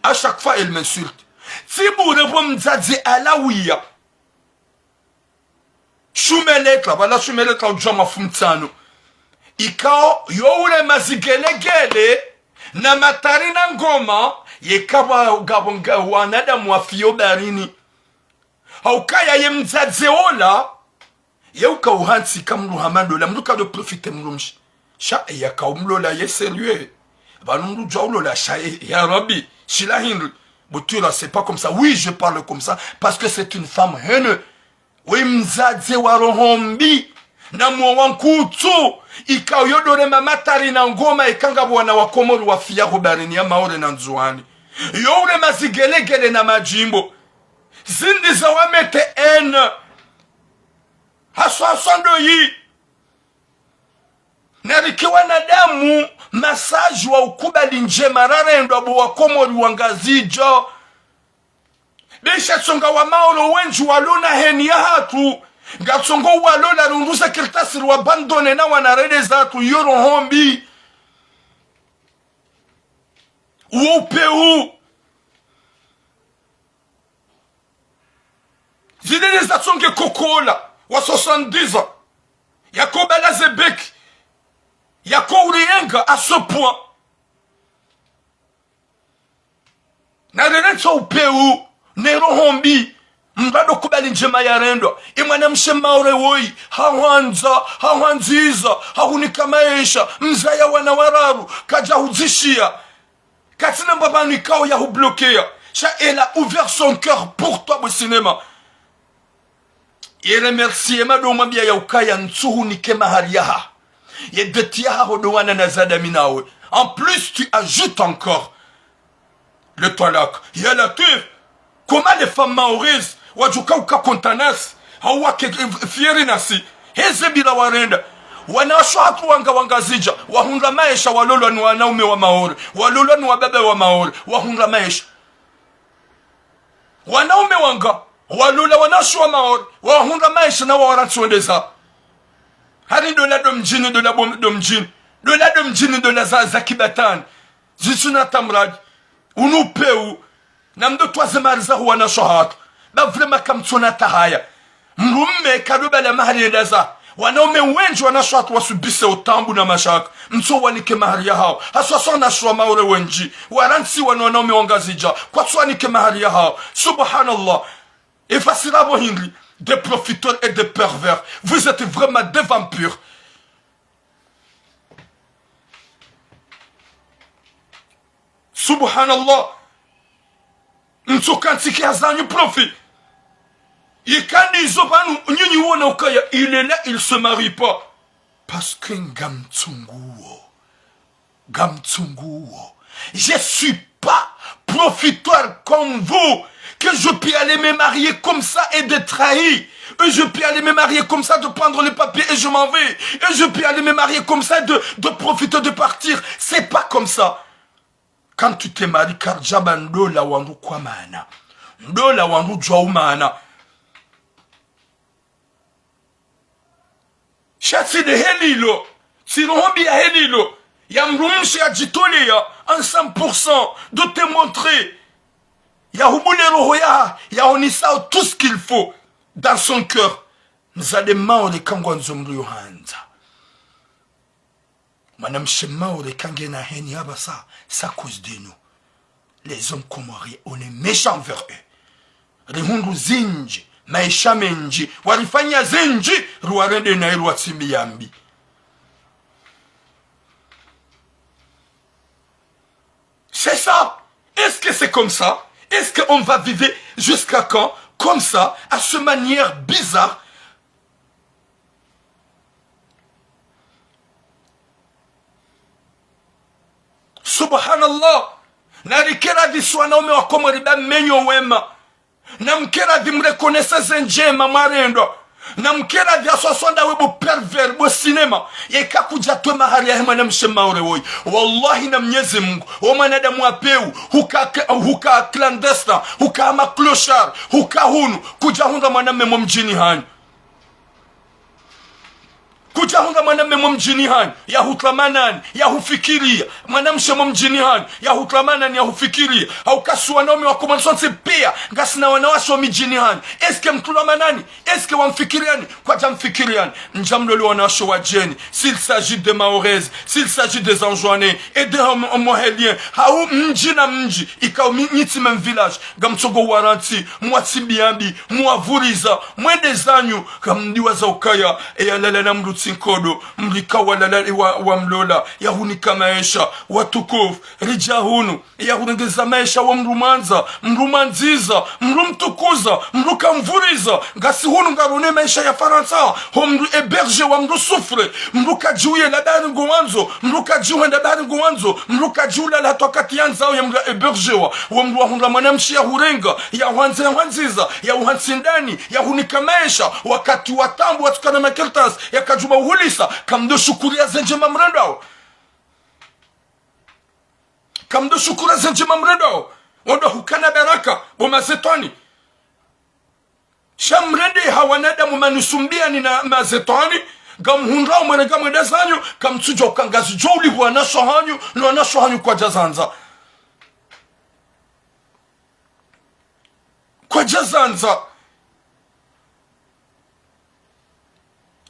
à chaque fois elle m'insulte. Tibure Djamzazi Alaouia shumeletra wala shumeletra ujama fumtano ikao youle mazigelegele na matari na ngoma yekawa gabonga wanadamu wafio barini haukaya ye mzazi ola yeuka uhansi kamlu hamando la mduka de profiter mlumshi sha ya kaumlola yeselue banumdu jaulola sha ya rabbi shila hindu butura c'est pas comme ça. Oui, je parle comme ça parce que c'est une femme haineuse. Oui, mzaze warohombi na mwankutsu ikayodore mamatari na ngoma ikanga bwana wa Komoro wa fia robarini ya maore na nzuani youle mazigelegele na majimbo zindi za wamete ene haswaswando yi narikiwa na damu masaji wa ukubali njema rarendo abu wa Komoro wangazijo bisha tsonga wa maoro wenju walona heni ya hatu gatsongo walona rundusa kirtasiri wa bandone na wanarede zatu yoro hombi uopeu zidene za tsonge kokola wa 70 ans Yakoba Lazebek Yako urienga à ce point na renetso upeu nero hombi mbado kubali njema ya rendo imwana mshemaure woi hawanziza hahunika maisha mzaya wana wararu kaja huzishia katina mbabani kao ya hublokea cha elle a ouvert son cœur pour toi au cinéma et remercie mado mwambia ya ukaya nsuhu nikema hariyaha ye detiaha hodowana na zadaminawe en plus tu ajoutes encore le talak ya latif. Comment les femmes maoris wajuka ukakontanas hawake fieri nasi heze bila warenda wanashwa hatu wanga zija wahunga maisha walolo ni wanaume wa maori walolo ni wabebe wa maori wahunga maisha wanaume wanga walolo wanashwa maori wahunga maisha na warantsondeza hari dola domjini dola domjini dola domjini dola za kibatani zisuna tamrad unupeu na mdo twazemariza huwana shohatu ba vrema kamtsona tahaya mrumme kadoba la mahari ndaza wanaume wengi wanashwatu wasubise utambu na mashaka mtso wanike mahari ya hao haswa sona shwa maure wengi waransi wanaume wangazija kwa twanike mahari ya hao subhanallah efasirabo hingli des profiteurs et des pervers vous êtes vraiment des vampires. Subhanallah Ntsokansiki azanyu profit. Yikani zobanu nyinyi wona ukaya il est là, il se marie pas. Parce que Gamtsunguo. Je suis pas profiteur comme vous. Que je puis aller me marier comme ça et de trahir. Et je puis aller me marier comme ça, de prendre les papiers et je m'en vais. Et je puis aller me marier comme ça, de profiter de partir. C'est pas comme ça. Quand tu te maries, car jabando la wandu kwa mana. Ndo la wandu jwa mana. Shatsi de helilo. Sirohombi ya helilo. Ya mrumshi ya jitole ya en 100% de te montrer. Ya hubule roho ya onisa tout ce qu'il faut dans son cœur. Nzade maore kangwa nzomru yohanza. Madame Chemaure Kangena Heni Abasa, c'est à cause de nous. Les hommes comoriens, on est méchants vers eux. Rihundu zinji, maisha menji, warifanya zinji, ruarende na iruatsimi yambi. C'est ça. Est-ce que c'est comme ça? Est-ce qu'on va vivre jusqu'à quand? Comme ça, à ce manière bizarre. subhanallah na rikeradhi si wanaume wako riba menyo wema na mkeradhi mrekoneseze njema marendo na mkeradhi aswaswanda webo perver bo sinema yekakuja twe mahali ya hema na mshemaure woi wallahi na Mwenyezi Mungu o mwanadamu apeu huka clandestin huka ama clochard huka hunu kuja hunda mwanamume mjini hanyu kuja hunga mwanamume mjini hanyu ya hutlamanani ya hufikiria mwanamshe mjini hanyu ya hutlamanani ya hufikiria au kasu wanaume wako mwansonse pia ngasina wanawasho mjini hanyu eske mtulamanani eske wamfikiriani kwa jamfikiriani njamloli wanawasho wajeni s'il s'agit de Mahoraises s'il s'agit des Anjouanais et des Moheliens hau mji na mji ikao nyiti même village gamtsogo waranti mwatsibiambi mwavuriza mwende zanyu kamdiwa za ukaya eyalala na mruti Sinkodo, mlika wa mlola, yahunika maisha, watukufu, rijahunu, yahunigeza maisha wa mrumanza, mrumanziza, mrumtukuza, mrukamvuriza, ngasi hunu ngarune maisha ya Faransa, ho mru eberge wa mru sufre, mruka juye la bari nguwanzo, mruka juye la bari nguwanzo, mruka juye la tokati yanzao ya mru eberge wa mru wahunga manamshi ya hurenga, ya wanziza, ya uhansindani, yahunika maisha, wakati watambu watukana makeltas, ya kajuma uhulisa kamdo shukuria zenjema mrendo kamdo shukuria zenjema mrendo wando hukana baraka mazetani shamrende hawanada mumanusumbia ni na mazetani gamhunrao mwenega mweda zanyu kamtsuja ukangazi joli wanasho hanyu na wanasho hanyu kwa jazanza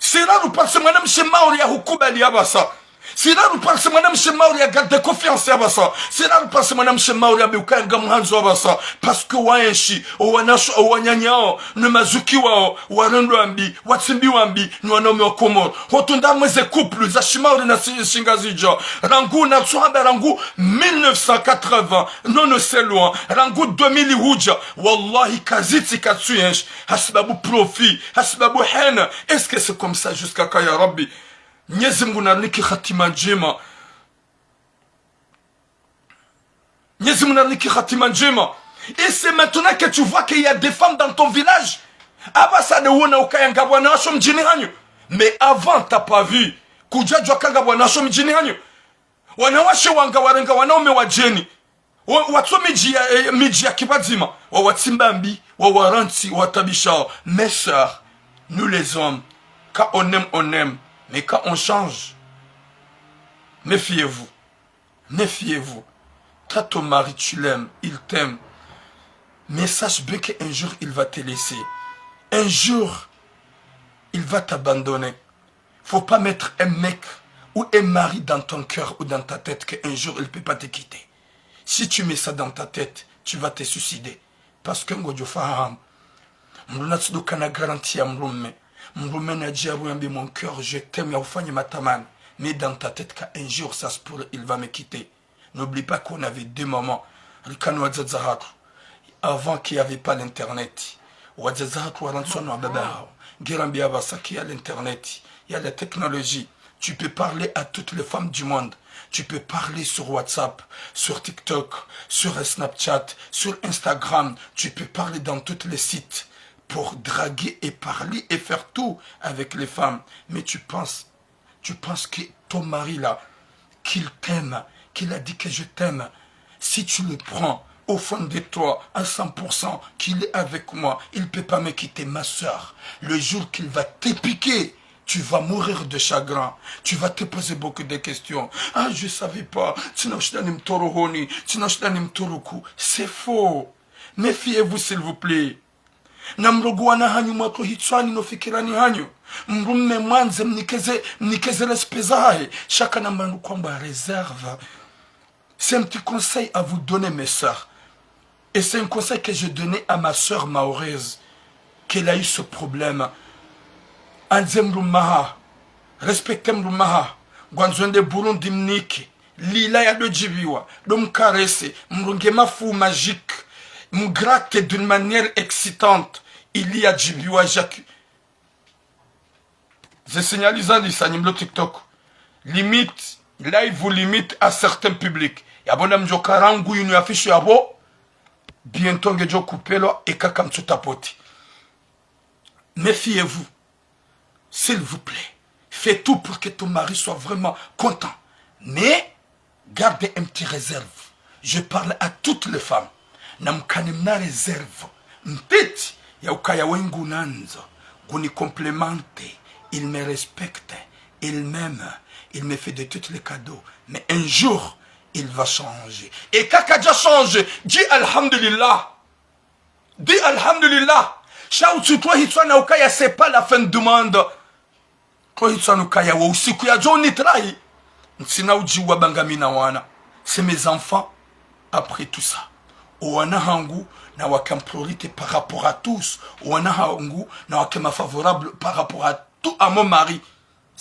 Siraru parce madame Chemauri ya hukubali abasa. Siraru parce madame Chemauri ya garde confiance abasa. Siraru parce madame Chemauri ya biukanga mhanzo abasa. Parce que waenshi, wanasho, wanyanyao, numazuki wao, warendo ambi, watsimbi wambi, ni wanaume wa Komoro. Hotunda mweze couple za Chemauri na Shingazija. Rangu na Tsuhaba Rangu 1980. Non c'est loin. Rangu 2000 huja. Wallahi kaziti katsuyensh. Hasibabu profit. Hasibabu hena. Est-ce que c'est comme ça jusqu'à Kaya Rabbi? Mwenyezi Mungu narniki khatima njema. Mwenyezi Mungu narniki khatima njema. Et c'est maintenant que tu vois qu'il y a des femmes dans ton village. Avant ça de wona ukayanga bwana washo mjini hanyu. Mais avant t'as pas vu. Kujajwa kanga bwana washo mjini hanyu. Wanawashe wanga warenga wanaume wajeni. Watso miji ya kibadzima. Watsimbambi, waranti, watabishao. Mes sœurs, nous les hommes, quand on aime, on aime. Mais quand on change, méfiez-vous. Méfiez-vous. Quand ton mari, tu l'aimes, il t'aime. Mais sache bien qu'un jour, il va te laisser. Un jour, il va t'abandonner. Faut pas mettre un mec ou un mari dans ton cœur ou dans ta tête qu'un jour, il ne peut pas te quitter. Si tu mets ça dans ta tête, tu vas te suicider. Parce que Ngodio Faham, Mlunatsudu kana garantie à Mlume. Mlume n'a dit à mon cœur, je t'aime, Yaoufani Mataman. Mais dans ta tête, qu'un jour, ça se pourrait, il va me quitter. N'oublie pas qu'on avait deux moments. Avant qu'il n'y avait pas l'internet. Il y a l'internet, il y a la technologie. Tu peux parler à toutes les femmes du monde. Tu peux parler sur WhatsApp, sur TikTok, sur Snapchat, sur Instagram. Tu peux parler dans tous les sites pour draguer et parler et faire tout avec les femmes. Mais tu penses que ton mari là, qu'il t'aime, qu'il a dit que je t'aime, si tu le prends au fond de toi, à 100%, qu'il est avec moi, il ne peut pas me quitter, ma soeur. Le jour qu'il va t'épiquer, tu vas mourir de chagrin. Tu vas te poser beaucoup de questions. Ah, je ne savais pas. C'est faux. Méfiez-vous, s'il vous plaît. Namrogwana hanyu mwako hitwani no fikirani hanyu. Mrume mwanze mnikeze respezahe. Chacun n'a pas kwamba réserve. C'est un petit conseil à vous donner, mes sœurs. Et c'est un conseil que je donnais à ma sœur Mahoraise, qu'elle a eu ce problème. Anzem Rumaha, respectem Rumaha, Gwanzwende Burundi Mniki, Lila ya de Djibiwa, de m'caresser, m'rungema fou magique, m'gratte d'une manière excitante. Il y a Djibiwa Jacques. Je signalise ça, Nimlo TikTok. Limite, là il vous limite à certains publics. Yabona mjokarangu yunu affiche yabo, bientôt ngejo coupelo et kakam tapoti. Méfiez-vous, s'il vous plaît. Fais tout pour que ton mari soit vraiment content. Mais, gardez un petit réserve. Je parle à toutes les femmes. Namkanimna réserve. Mpeti, yaukaya wengu nanzo. Guni complémente. Il me respecte. Il m'aime. Il me fait de tous les cadeaux. Mais un jour, il va changer. Et kakaja change. Dis Alhamdulillah. Dis Alhamdulillah. Shautu toi hitwana ukaya, c'est pas la fin du monde. C'est mes enfants après tout ça. Owana hangu na wakamplorite par rapport à tous. Owana hangu na wakema favorable par rapport à tout à mon mari.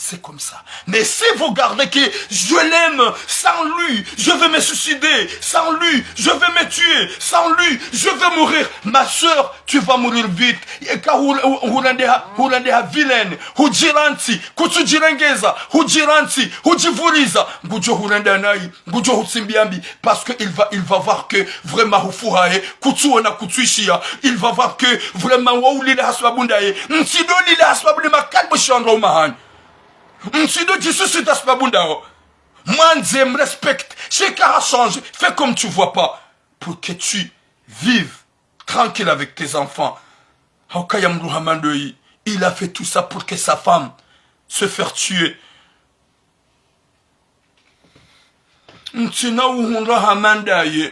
C'est comme ça. Mais si vous gardez que je l'aime, sans lui, je vais me suicider, sans lui, je vais me tuer, sans lui, je vais mourir. Ma soeur, tu vas mourir vite. Eka hulandeha vilaine, hujiranti, kutujirengeza, hujiranti, hujivuriza, ngujo hulandanai, ngujo hutsimbiambi, parce que il va voir que vraiment hufurahe, kutuona kutuishia, il va voir que vraiment waulile haswabundaye, nsido lile haswabunde makalbo shandro mahani. Msido Jésus das babundao. Moi, me respecte. Chacun change. Fais comme tu vois pas. Pour que tu vives tranquille avec tes enfants. Il a fait tout ça pour que sa femme se fasse tuer.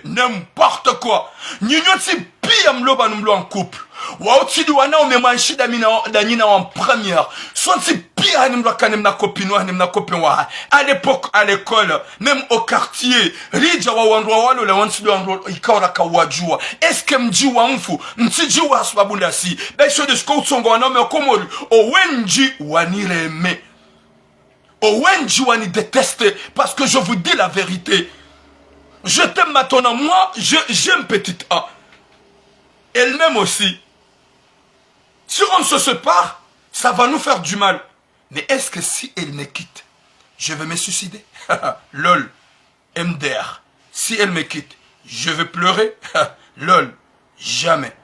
N'importe quoi. En couple. Waotidi wana umemwanshida danina en première. Sonti pire nimlo kanemna copine nimna copine wa. À l'époque à l'école, même au quartier, rija wa wandwa walo la wansido wandwa ikaora kawajua. Est-ce que mji wa mfu, mtiji wa sababunda si. Besho de sko tsongo wana me komori. Owenji wanireme. Owenji wani déteste parce que je vous dis la vérité. Je t'aime maintenant, moi, j'aime petite A. Elle-même aussi. Si on se sépare, ça va nous faire du mal. Mais est-ce que si elle me quitte, je vais me suicider? Lol. MDR. Si elle me quitte, je vais pleurer? Lol. Jamais.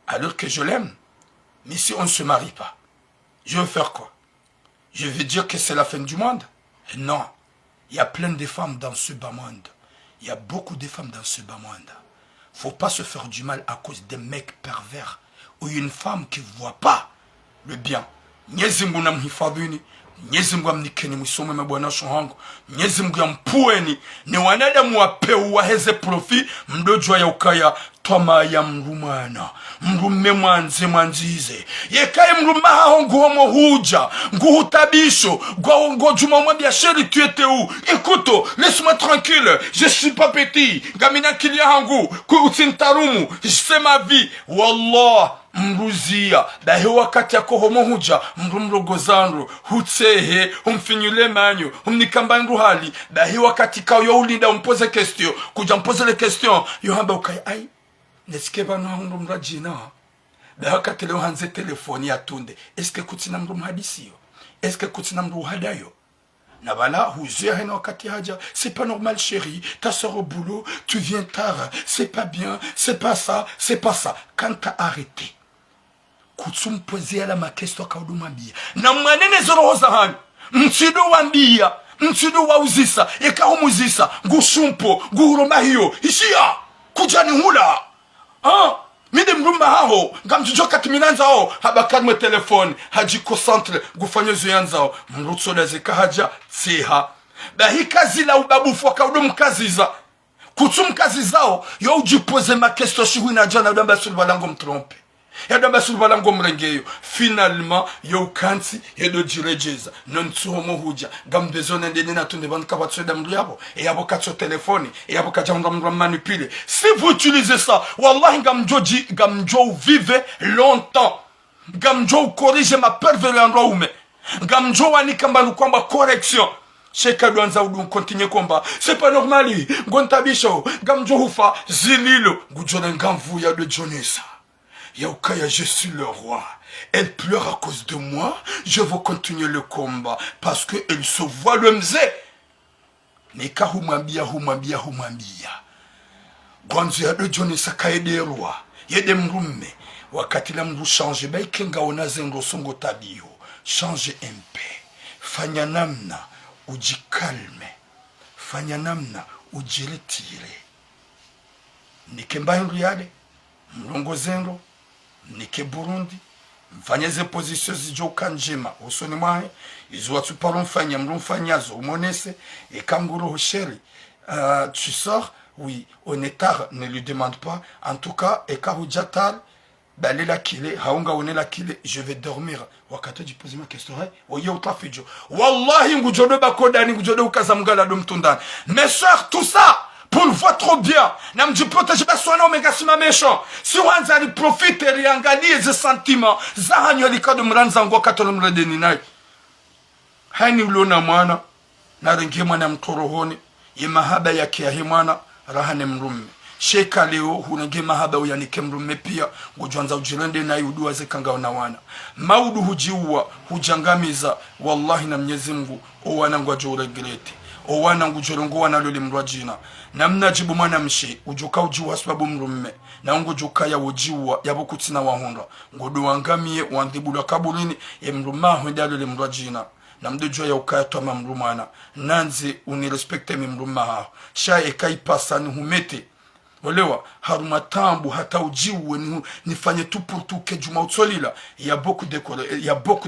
Alors que je l'aime. Mais si on ne se marie pas, je vais faire quoi? Je vais dire que c'est la fin du monde? Non. Il y a plein de femmes dans ce bas monde. Il y a beaucoup de femmes dans ce bas monde. Faut pas se faire du mal à cause des mecs pervers ou une femme qui voit pas le bien. Mwenyezi Mungu namhifadhini, Mwenyezi Mungu amnikeni mwisome mabwana wangu, Mwenyezi Mungu ampueni, ni wanadamu wapeu waheze profi, mdojwa ya ukaya, toma ya mrumana, mrume mwanze mwanzize, yekaye mruma hao nguhomo huja, nguhutabisho, ngo juma mwambia chéri tu étais où? Écoute, laisse-moi tranquille, je suis pas petit, gamina kilia hangu, kuutintarumu, c'est ma vie, wallah, mruzia, dahi wakati yako homo huja, mrumrogozanro, hutsehe, umfinyule manyo, umnikambanru hali, dahi wakati kao yo ulinda umpoze question, kuja mpoze le question, yo hamba ukai ai, nesike bano hangu mrajina, dahi wakati leo hanze telefoni ya tunde, eske kutina mrum hadisiyo, eske kutina mrum hadayo, na bala huzuya hena wakati haja, c'est pas normal chérie, ta soeur au boulot, tu viens tard, c'est pas bien, c'est pas ça, c'est pas ça, quand t'as arrêté, kutsumpoze ala makesto kaudumambia na mwanene zoro zahani mtsido wambia mtsido wauzisa ekahumuzisa ngushumpo nguhuroma hiyo ishia kujani hula mide mrumba hao ngamjujo katiminanza hao habakarme telefone haji concentre gufanya zuyanzao mrutsola zikahaja tsiha bahi kazi la ubabufu kaudum kaziza kutsum kazi zao yo ujipoze makesto shihuna jana damba sulbalango mtrompe yadamba sulbalango mrengeyo finalement yo kanti yedo direjeza non tsuhomo huja gambezone ndene na tunde banka batsoda mriabo et yabo katso téléphone et yabo kajanga manipule. Si vous utilisez ça wallahi gamjo vive longtemps, gamjo corrige ma perversion roume, gamjo wani kamba kwamba correction. Cheka doanza udu continue komba c'est pas normal gontabisho gamjo hufa zililo gujona ngamvu ya de jonesa Yaukaya, je suis le roi. Elle pleure à cause de moi. Je veux continuer le combat. Parce qu'elle se voit le mzé. nika humwambia gwanzu ya dojoni sakaederwa yede mrume wakati la mru change baikenga onaze ngosongo tabio change MP fanya namna ujikalme fanya namna ujiretire nike mbahindu yale mlongo zengo nike Burundi mfanyeze position zijoka njema usoni mwahe izo watu paro mfanyazo umonese et kanguro hosheri tu sors oui on est tard ne lui demande pas en tout cas et kahujatar bale la kile haunga one la kile je vais dormir wakati tu poses ma question oye utafijo wallahi ngujodo bakodani ngujodo ukaza mgala do mtundani mes soeurs tout ça pour votre bien na mjiprotege baswana omega sima méchant si wanza ni profite riangalie ze sentiments za hanyo likado mranza ngo katolo mredeni nayo hani ulona mwana na rengie mwana mtorohoni ye mahaba yake ya mwana rahane mrume sheka leo hunenge mahaba uyanike mrume pia ngojwanza ujirende na yudua zekanga na wana maudu hujiua hujangamiza wallahi na Mwenyezi Mungu owana ngwajo regrete owana ngujorongo wana lole mrwajina na mnajibu mwana mshi ujuka ujiwa sababu mrume na ngojuka ya ujiwa yabokutina wahonda ngodo wangamie wandibula kaburini mruma hwenda lole mrwajina na mdojwa ya ukaya ma mrumana nanze unirespekte mruma hao sha ekai pasani humete olewa harumatambu hata ujiwe nifanye tout pour tout que juma utsolila il y a beaucoup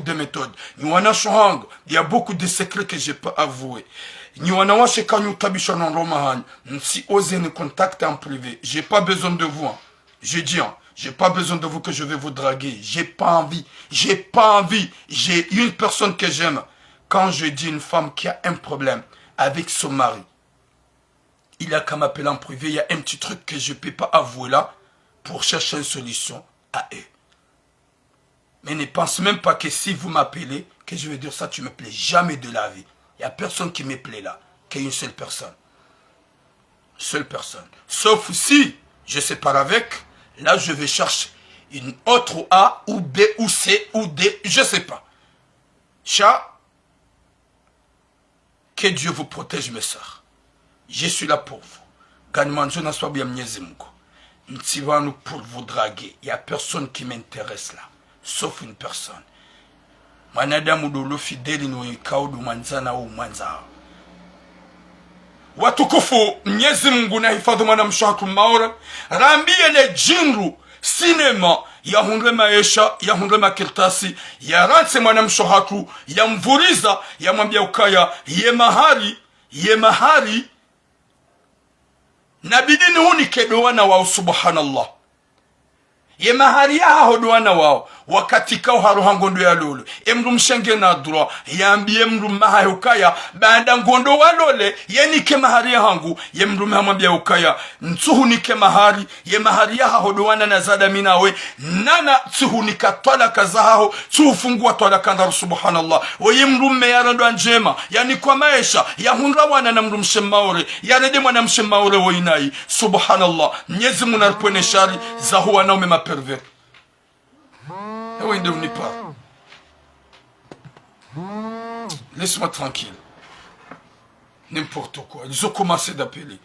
de méthodes ni wana shohang il y a beaucoup de secrets que j'ai pas avoué ni wana washe kanyu tabisha non romahan si osez nous contacter en privé j'ai pas besoin de vous hein. Je dis hein, j'ai pas besoin de vous que je vais vous draguer, j'ai pas envie j'ai une personne que j'aime. Quand je dis une femme qui a un problème avec son mari, il a qu'à m'appeler en privé, il y a un petit truc que je ne peux pas avouer là pour chercher une solution à eux. Mais ne pense même pas que si vous m'appelez, que je vais dire ça, tu me plais jamais de la vie. Il n'y a personne qui me plaît là, qu'une seule personne. Seule personne. Sauf si je sépare avec, là je vais chercher une autre A ou B ou C ou D, je ne sais pas. Chat, que Dieu vous protège mes soeurs. Je suis là pour vous. Ganmanjo n'a soit bien Mwenyezimko. Nous pour vous draguer. Il n'y a personne qui m'intéresse là. Sauf une personne. Manadamu dolo fideli no ikaudu manzana au manzao. Watukufu Mwenyezimko na hifadhi mwana mshatu maora. Rambie le jinru sinema ya hundre maisha ya hundre makirtasi ya ranse mwana mshohatu ya mvuriza ya mwambia ukaya ye mahari nabidini huni kedowana wao subhanallah ye mahari ya hodowana wao wakati kao haruha ngondo ya lolo emru mshenge na dura yambie emru maha ukaya baada ngondo walole ye nike mahari ya hangu ye emru mwambia ukaya ntuhu nike mahari ye mahari ya hodowana na zada minawe nana tuhu nikatwala kazaho tuufungua twala kandar subhanallah wa ye emru meyarando njema yani kwa maisha ya hunra wana na emru mshemaure ya rede mwana mshemaure wa inai subhanallah Mwenyezi Mungu narpone shari za huwa na umema pervers. Laisse-moi tranquille. N'importe quoi. Ils ont commencé d'appeler.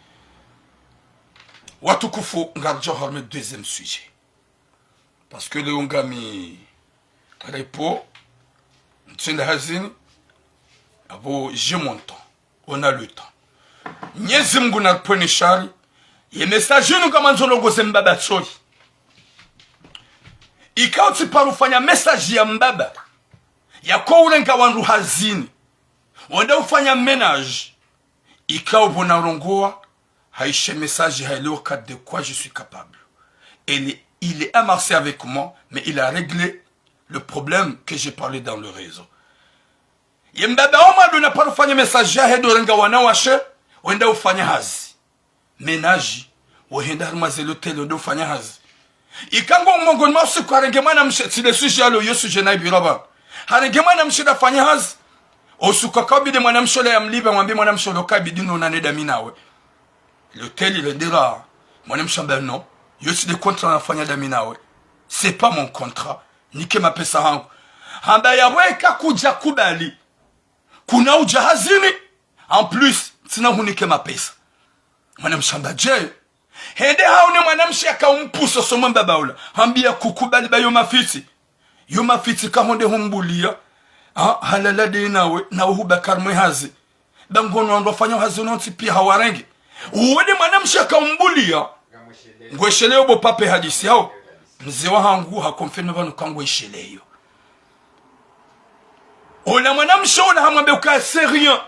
Watukufu ngarjo harme deuxième sujet. Parce que le ongami repo ntsenda hazini abo j'ai mon temps. On a le temps. Mwenyezi Mungu narpone shari. Ye message nous kama nzolongo zembaba tsoi. Ikauti parufanya message ya mbaba ya kwa urenga wandu hazini wanda ufanya ménage ikao bonarongoa haishe message hailo cadre de quoi je suis capable. Il est amassé avec moi mais il a réglé le problème que j'ai parlé dans le réseau. Yembaba oma dona parufanya message ya hedo renga wanawashe wanda ufanya hazi ménage wenda harmazelo tele wanda ufanya hazi ikango mongoni mausi kwa rengemana mshetile sushi alo yosu jenai biroba harengemana mshida fanya hazi osuka kabide mwana mshole ya mliba mwambi mwana mshole kabide no naneda minawe l'hôtel il dira mwana mshamba non yosu de contrat nafanya da minawe c'est pas mon contrat nike mapesa hangu hamba ya weka kuja kubali kuna ujahazini en plus tina hunike mapesa. Mwanamshe amba je hende haune mwanamshe akaumpusa somo mbabaula hambia kukubali ba yo mafiti kahonde humbulia halala de nawe na uhubakar mwehazi bangono ando fanya hazi nonti pia hawarengi uwede mwanamshe akaumbulia ngwesheleyo bo pape hadisi hao mzee wa hangu hakomfene vanu kangwesheleyo ona mwanamshe ona hamwambia uka sérieux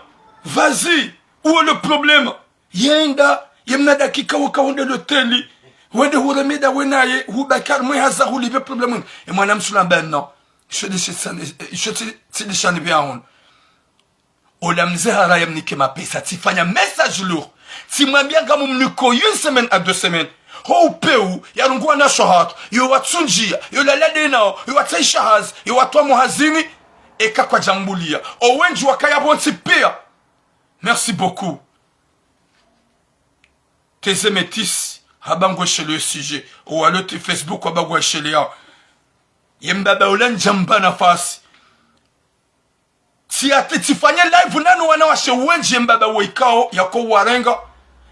vas-y où est le problème yenda yemna dakika wakawonde l'hôtel wende huremeda wenaye hubakar mwehaza hulive problème et mwanamshe lamba non je te déchane bien on ola mzehara yamnike mapesa tifanya message lourd timwambia kama mliko une semaine à 2 semaines ho peu ya rungwa na shahat yo watsunjia yo lalade nao yo wataisha haz yo watwa muhazini eka kwa jambulia o wenji wakaya bonti pia. Merci beaucoup tes émétis habango chez le sujet ou alors tes Facebook wabagwa chez les yembaba ulen jamba nafasi si ati tifanye live nanu wanawashe wenji yembaba wikao yako warenga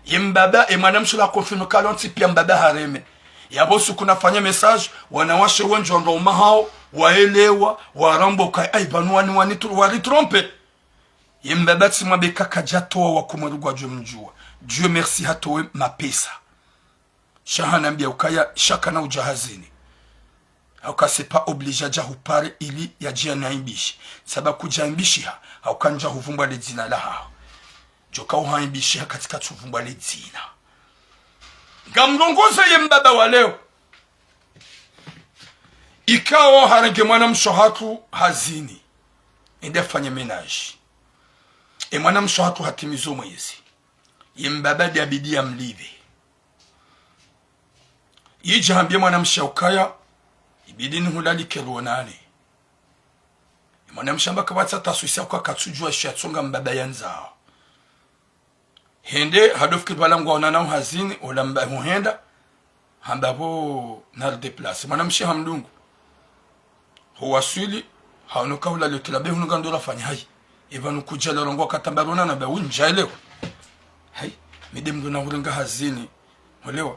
yembaba mwanamshe la confirme kalonti pia mbaba hareme yabosu kunafanya message wanawashe wenji ndo mahao waelewa warambo kai ai banuani wanitrompe yembaba timwabe kaka jatoa wakumurugwa jumjua Dieu merci hatowe mapesa shahana mbia ukaya shaka na ujahazini hauka sepa oblige aja hupare ili ya jia naimbishi sababu kujaimbishi hauka nja huvumba le zina laha joka uhaimbishi katika tuvumba le zina ngamrongoza ye mbaba wa leo ikawa harenge mwana mshohatu hazini ende fanye menaji mwana mshohatu hatimizo mwezi ye mbaba de abidi ya mlive yiji hambia mwana mshaukaya ibidi ni hulali keruonane mwana mshamba kabata tasuisia kwa katsujua shiatsonga mbaba yanza hende hadofki balangwa onana hazini olamba huhenda hambabo nar de place mwana mshi hamdungu huwasuli haunuka hulali kilabe hunuka ndora fanya hai evanu kujala rongwa katambarona na ba unjaelewa hai midem dona hurenga hazini olewa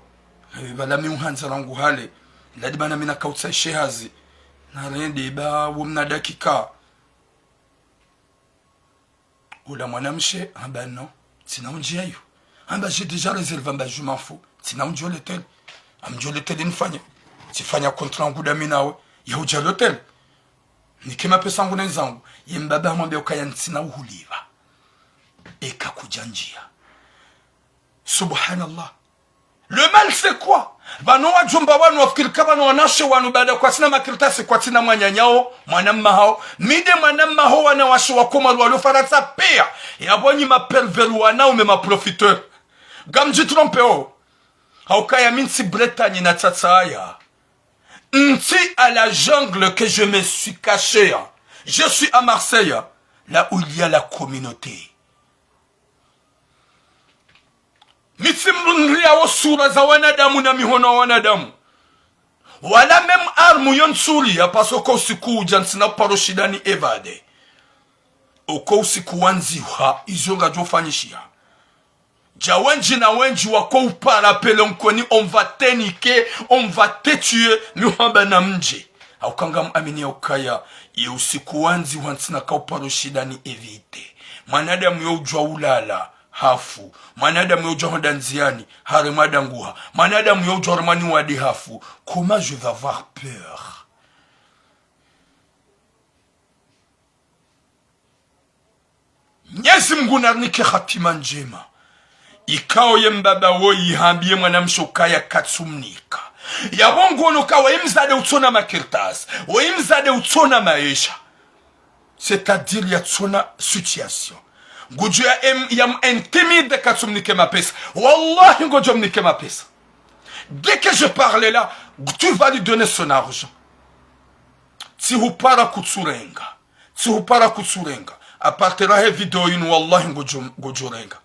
bala mi uhanza rangu hale ladi bana mina kautsa shehazi na rende ba wumna dakika ula mwanamshe amba non tina unjia yo amba j'ai déjà réservé amba je m'en fous tina unjio l'hôtel amjio l'hôtel nifanya tifanya contrat nguda minawe ya uja l'hôtel nikema pesa ngu nenzangu yembaba mwambia ukaya ntina uhuliva eka kujanjia subhanallah. Le mal c'est quoi? Bano wajumba wanu wafikiri kama wanashe wanu baada kwa sina makritasi kwa tina mwanyanyao mwanamma hao mide mwanamma hao wanawashe wakoma waliofarata pia yabonyi maperveru wanaume maprofiteur gamji trompe o haukaya minsi Bretagne na tataaya nti à la jungle que je me suis caché je suis à Marseille là où il y a la communauté. Mitsimrunria wa sura za wanadamu na mihono wa wanadamu wala mem armu yonsuri ya pasoko usiku jansina paroshidani evade uko usiku wanziwa izonga jofanyishia jawenji na wenji wako upara pele mkweni on va tenike on va te tuer miwamba na mje haukanga amini ya ukaya ye usiku wanzi wansina ka paroshidani evite mwanadamu yo ujwa ulala hafu manadamu yo johoda nziani haremada nguha manadamu yo jormani wadi hafu. Comment je vais avoir peur? Nyezi Mungu narnike hatima njema ikao yembaba wo yihambie mwanamshokaya katsumnika yabongo noka wa imzade utsona makirtas wa imzade utsona maisha, c'est-à-dire ya tsona situation Gojo yam intimide katsumnike ma pesa. Wallahi gojo mnike ma pesa. Dès que je parle là, tu vas lui donner son argent. Si vous para kutsurenga. Si vous para kutsurenga. A partir de la vidéo, wallahi gojo renga.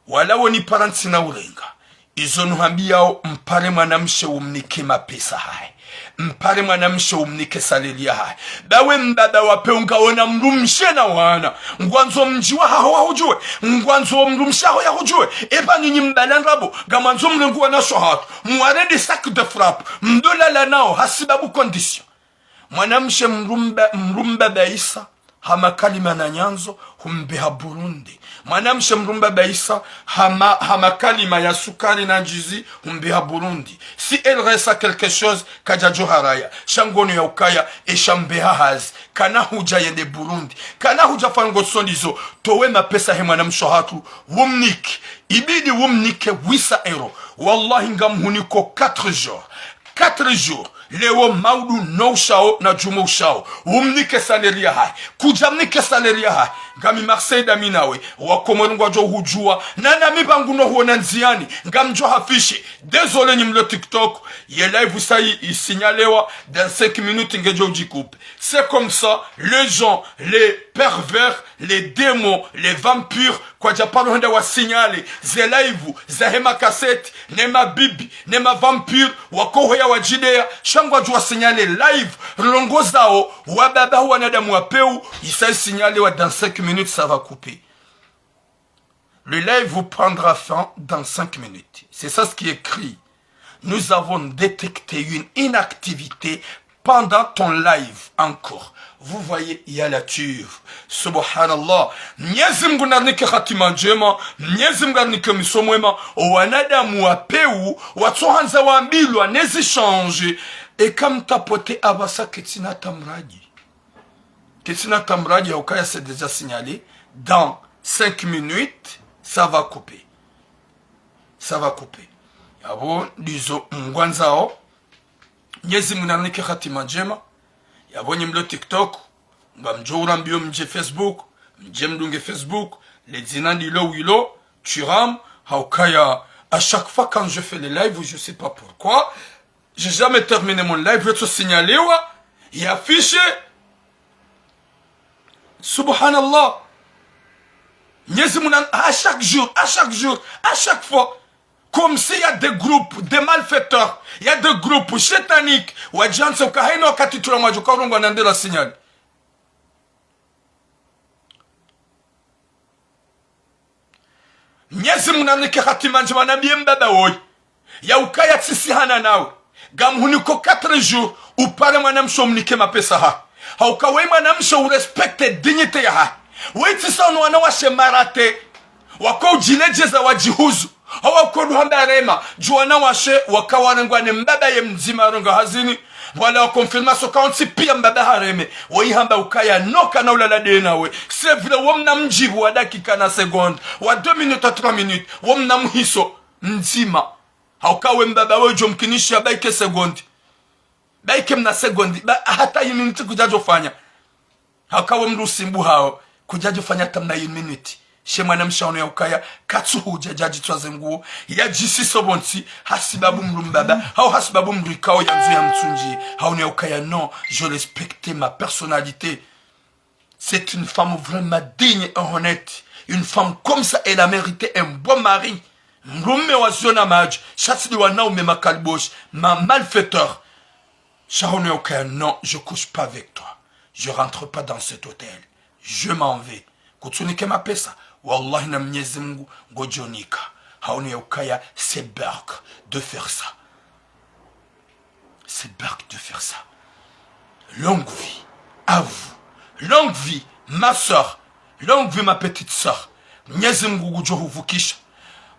Wala woni parantina urenga. izo nuhambiao mpare mwanamshe umnike mapesa hai, mpare mwanamshe umnike saleria hai. Bawe mbaba wape ungaona mrumshe na wana ngwanzo mjiwa hao hujue, ngwanzo mrumshe hao ya hujue. Eba nyinyi mbalanrabo gamanzo mlengu wana shohatu muarede sac de frappe mdola la nao hasibabu condition. Mwanamshe mrumba baisa hama kalima na nyanzo humbeha Burundi. Mwanamshe mrumba baisa hama kalima ya sukari na njizi humbeha Burundi. Si elle reste quelque chose kajajo haraya shangono ya ukaya eshambeha hazi kana huja yende Burundi kana huja fango sondizo towe mapesa he mwanamsho hatu wumnike ibidi wumnike 800 euro. Wallahi ngamhuniko 4 jours 4 jours leo maudu no shao na jumo shao umnike saleria hai kujamnike saleria hai ngami Marseille daminawe wakomorungwa jo hujua nana mibangu no huona nziani ngamjo hafishi. Désolé nimlo TikTok ye live sai isignalewa dans 5 minutes ngejo ujikupe. C'est comme ça les gens, les pervers, les démons, les vampires kwa japano henda wa signale ze live za hema cassette nema bibi nema vampire wako ya wajidea shangwa jua signale live rongo zao wababa wanadamu wapeu isa signale wa dans 5 minutes ça va couper. Le live vous prendra fin dans 5 minutes. C'est ça ce qui est écrit. Nous avons détecté une inactivité pendant ton live encore. Vous voyez, il y a la tuve. Subhanallah. Mwenyezi Mungu narnike hatima njema. Mwenyezi Mungu narnike misomwema. Wanadamu wapeu. Watohanza wambilwa. Nezi change. Et comme tapote abasa ketina tamraji. Ketina tamraji haukaya c'est déjà signalé. Dans 5 minutes, ça va couper. Ça va couper. Yabo, dizo mwanzao. Mwenyezi Mungu narnike hatima njema. Yabonye mlo TikTok, ngamjora mbio mje Facebook, mje mdunge Facebook, les zinandi lo wilo, turam, haukaya. À chaque fois quand je fais les lives, je sais pas pourquoi, j'ai jamais terminé mon live, je te signaler, il affiché. Subhanallah. À chaque jour, à chaque fois. Comme s'il y a des groupes, des malfaiteurs, il y a des groupes chétaniques, ou à Janse ou Kahino Katitura Majokaron Ganande la signal. Nyezi munane ke hatimanjima na mbaba woy. Ya ukaya tsisi hana nawe. Gamhuniko 4 jours, upare mwanamsho mnike mapesa ha. Haukawe mwanamsho urespecte dignité ya ha. Weti sana wanawashe marate. Wako ujilejeza wajihuzu. Hawa kodu hamba rema juana washe wakawarengwa ni mbaba ye mzima runga hazini wala wakonfirmaso kaunti pia mbaba hareme wai hamba ukaya noka na ulala denawe sevile wamna mjibu wa dakika na seconde wa 2 minutes 3 minutes wamna mhiso mzima haukawe mbaba wejo mkinishi ya baike seconde baike mna seconde hata yu minute kujajo fanya haukawe mrusimbu hao kujajo fanya tamna yu minute Shema na mshaono ya ukaya katsuhu jajaji tuwaze nguo ya jisi sobonti hasibabu mrumbaba hao hasibabu mrikao ya nzu ya mtunji hao ni ya ukaya non je respecte ma personnalité. C'est une femme vraiment digne et honnête, une femme comme ça elle a mérité un bon mari. Mrume wa ziona maji chatili wanao me makalbosh ma malfaiteur shao ni ya ukaya non je couche pas avec toi, je rentre pas dans cet hôtel, je m'en vais kutsunike mapesa. Wallahi na Mwenyezi Mungu ngojonika haoni ya ukaya. C'est barque de faire ça, c'est barque de faire ça. Longue vie à vous, longue vie ma soeur, longue vie ma petite soeur. Mwenyezi Mungu gojohuvukisha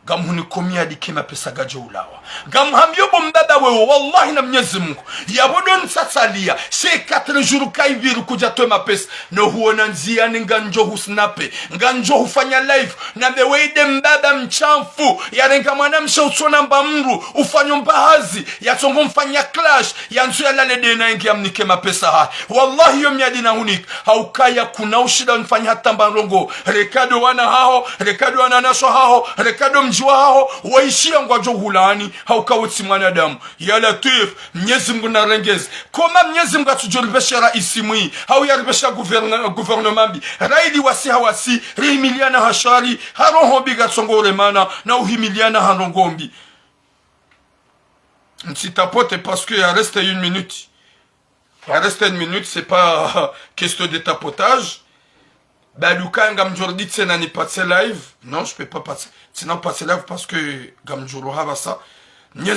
gamhuni komia dikema pesa gajo ulawa gamhambyo bombaba wewe wallahi na Mwenyezi Mungu yabodon satsalia she 4 jours kaiviru kuja to mapesa no huona nzia nganjo husnape nganjo hufanya live na the way dem mbaba mchamfu yarenga mwanamsha usona mbamru ufanyo mbahazi yatongo mfanya clash yanzu ya lale dena ingi amnike mapesa ha wallahi yo myadi na hunik haukaya kuna ushida mfanya hata mbarongo rekado wana hao rekado wana naso hao rekado mjiwa hao waishia ngwajo hulani haukawetsi mwanadamu ya Latif. Mwenyezi Mungu na rengezi koma Mwenyezi Mungu atujolibesha raisi mwi hau yaribesha gouvernement bi raidi wasi hawasi rimiliana hashari haroho biga tsongore mana na uhimiliana hanongombi Si tapote parce qu'il reste 1 minute. Il reste 1 minute, c'est pas question de tapotage. Ben, Lucas, Gamjour dit que n'est pas live. Non, je peux pas passer. Sinon, passer live parce que Gamjour a ça. Je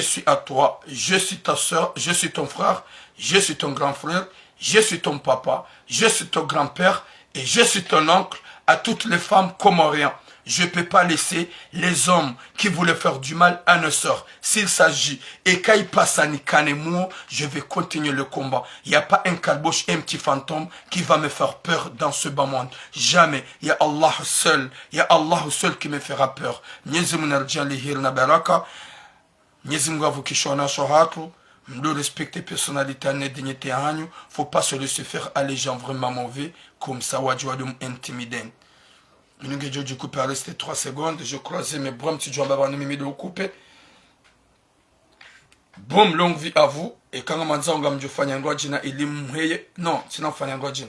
suis à toi, je suis ta soeur, je suis ton frère, je suis ton grand frère, je suis ton papa, je suis ton grand-père et je suis ton oncle à toutes les femmes comoriennes. Je ne peux pas laisser les hommes qui voulaient faire du mal à nos sœurs. S'il s'agit, et quand il passe à Nikanemo, je vais continuer le combat. Il n'y a pas un calboche, un petit fantôme qui va me faire peur dans ce bas monde. Jamais. Il y a Allah seul. Il y a Allah seul qui me fera peur. De respecter personnalité et dignité à nous, faut pas se laisser faire à les gens vraiment mauvais comme ça, wadjouadoum intimidant. Je coupe à rester 3 secondes. Je croisais mes bras, petit job avant de me couper. Bon, longue vie à vous. Et quand on m'a dit que je fais un gojina, il est non, sinon fais un gojina.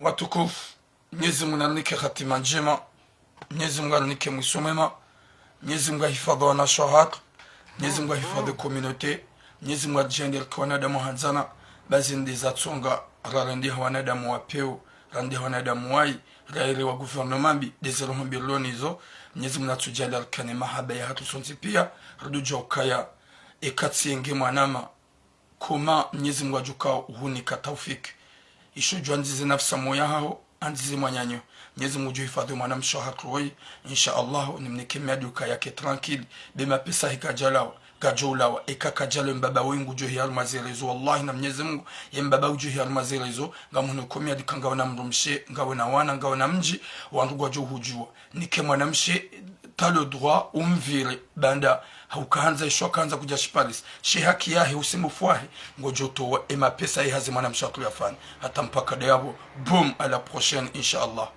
Watukuf, nyezimuna nike khatima njema, nyezimuna nike musumema, nyezimuna hifadhi wa nashahat, nyezimuna hifadhi communauté, nyezimuna jendel kwa nadamu hanzana, bazindi za tsonga. Rarandi wanadamu wa peo, randi wanadamu wai, raili wa gouvernement bi, desero mbiloni zo, nyezi mnatujali alkane mahaba ya hatu sonti pia, ruduja ukaya, ekatsi enge mwanama, kuma nyezi mwajuka uhuni kataufiki. Isho jua nzizi nafsa moya hao, anzizi mwanyanyo, nyezi mwajuhi fadhu mwanam shahakroi, insha Allah, nimnike miaduka yake tranquil, bima pesa hikajalawa. Gajoulawa ekakajalo mbaba wengu johi almazirezo wallahi na Mwenyezi Mungu ye mbaba ujohi almazirezo ngamuno komia dikanga na mrumshe ngawe na wana ngawe na mji wandugu jo hujua nike mwanamshe talo droit umvire banda haukaanza isho kaanza kuja shiparis she haki yahe usimufuahe ngojoto ema pesa ihazi mwanamshe atuyafani hata mpaka deabo boom à la prochaine inshallah.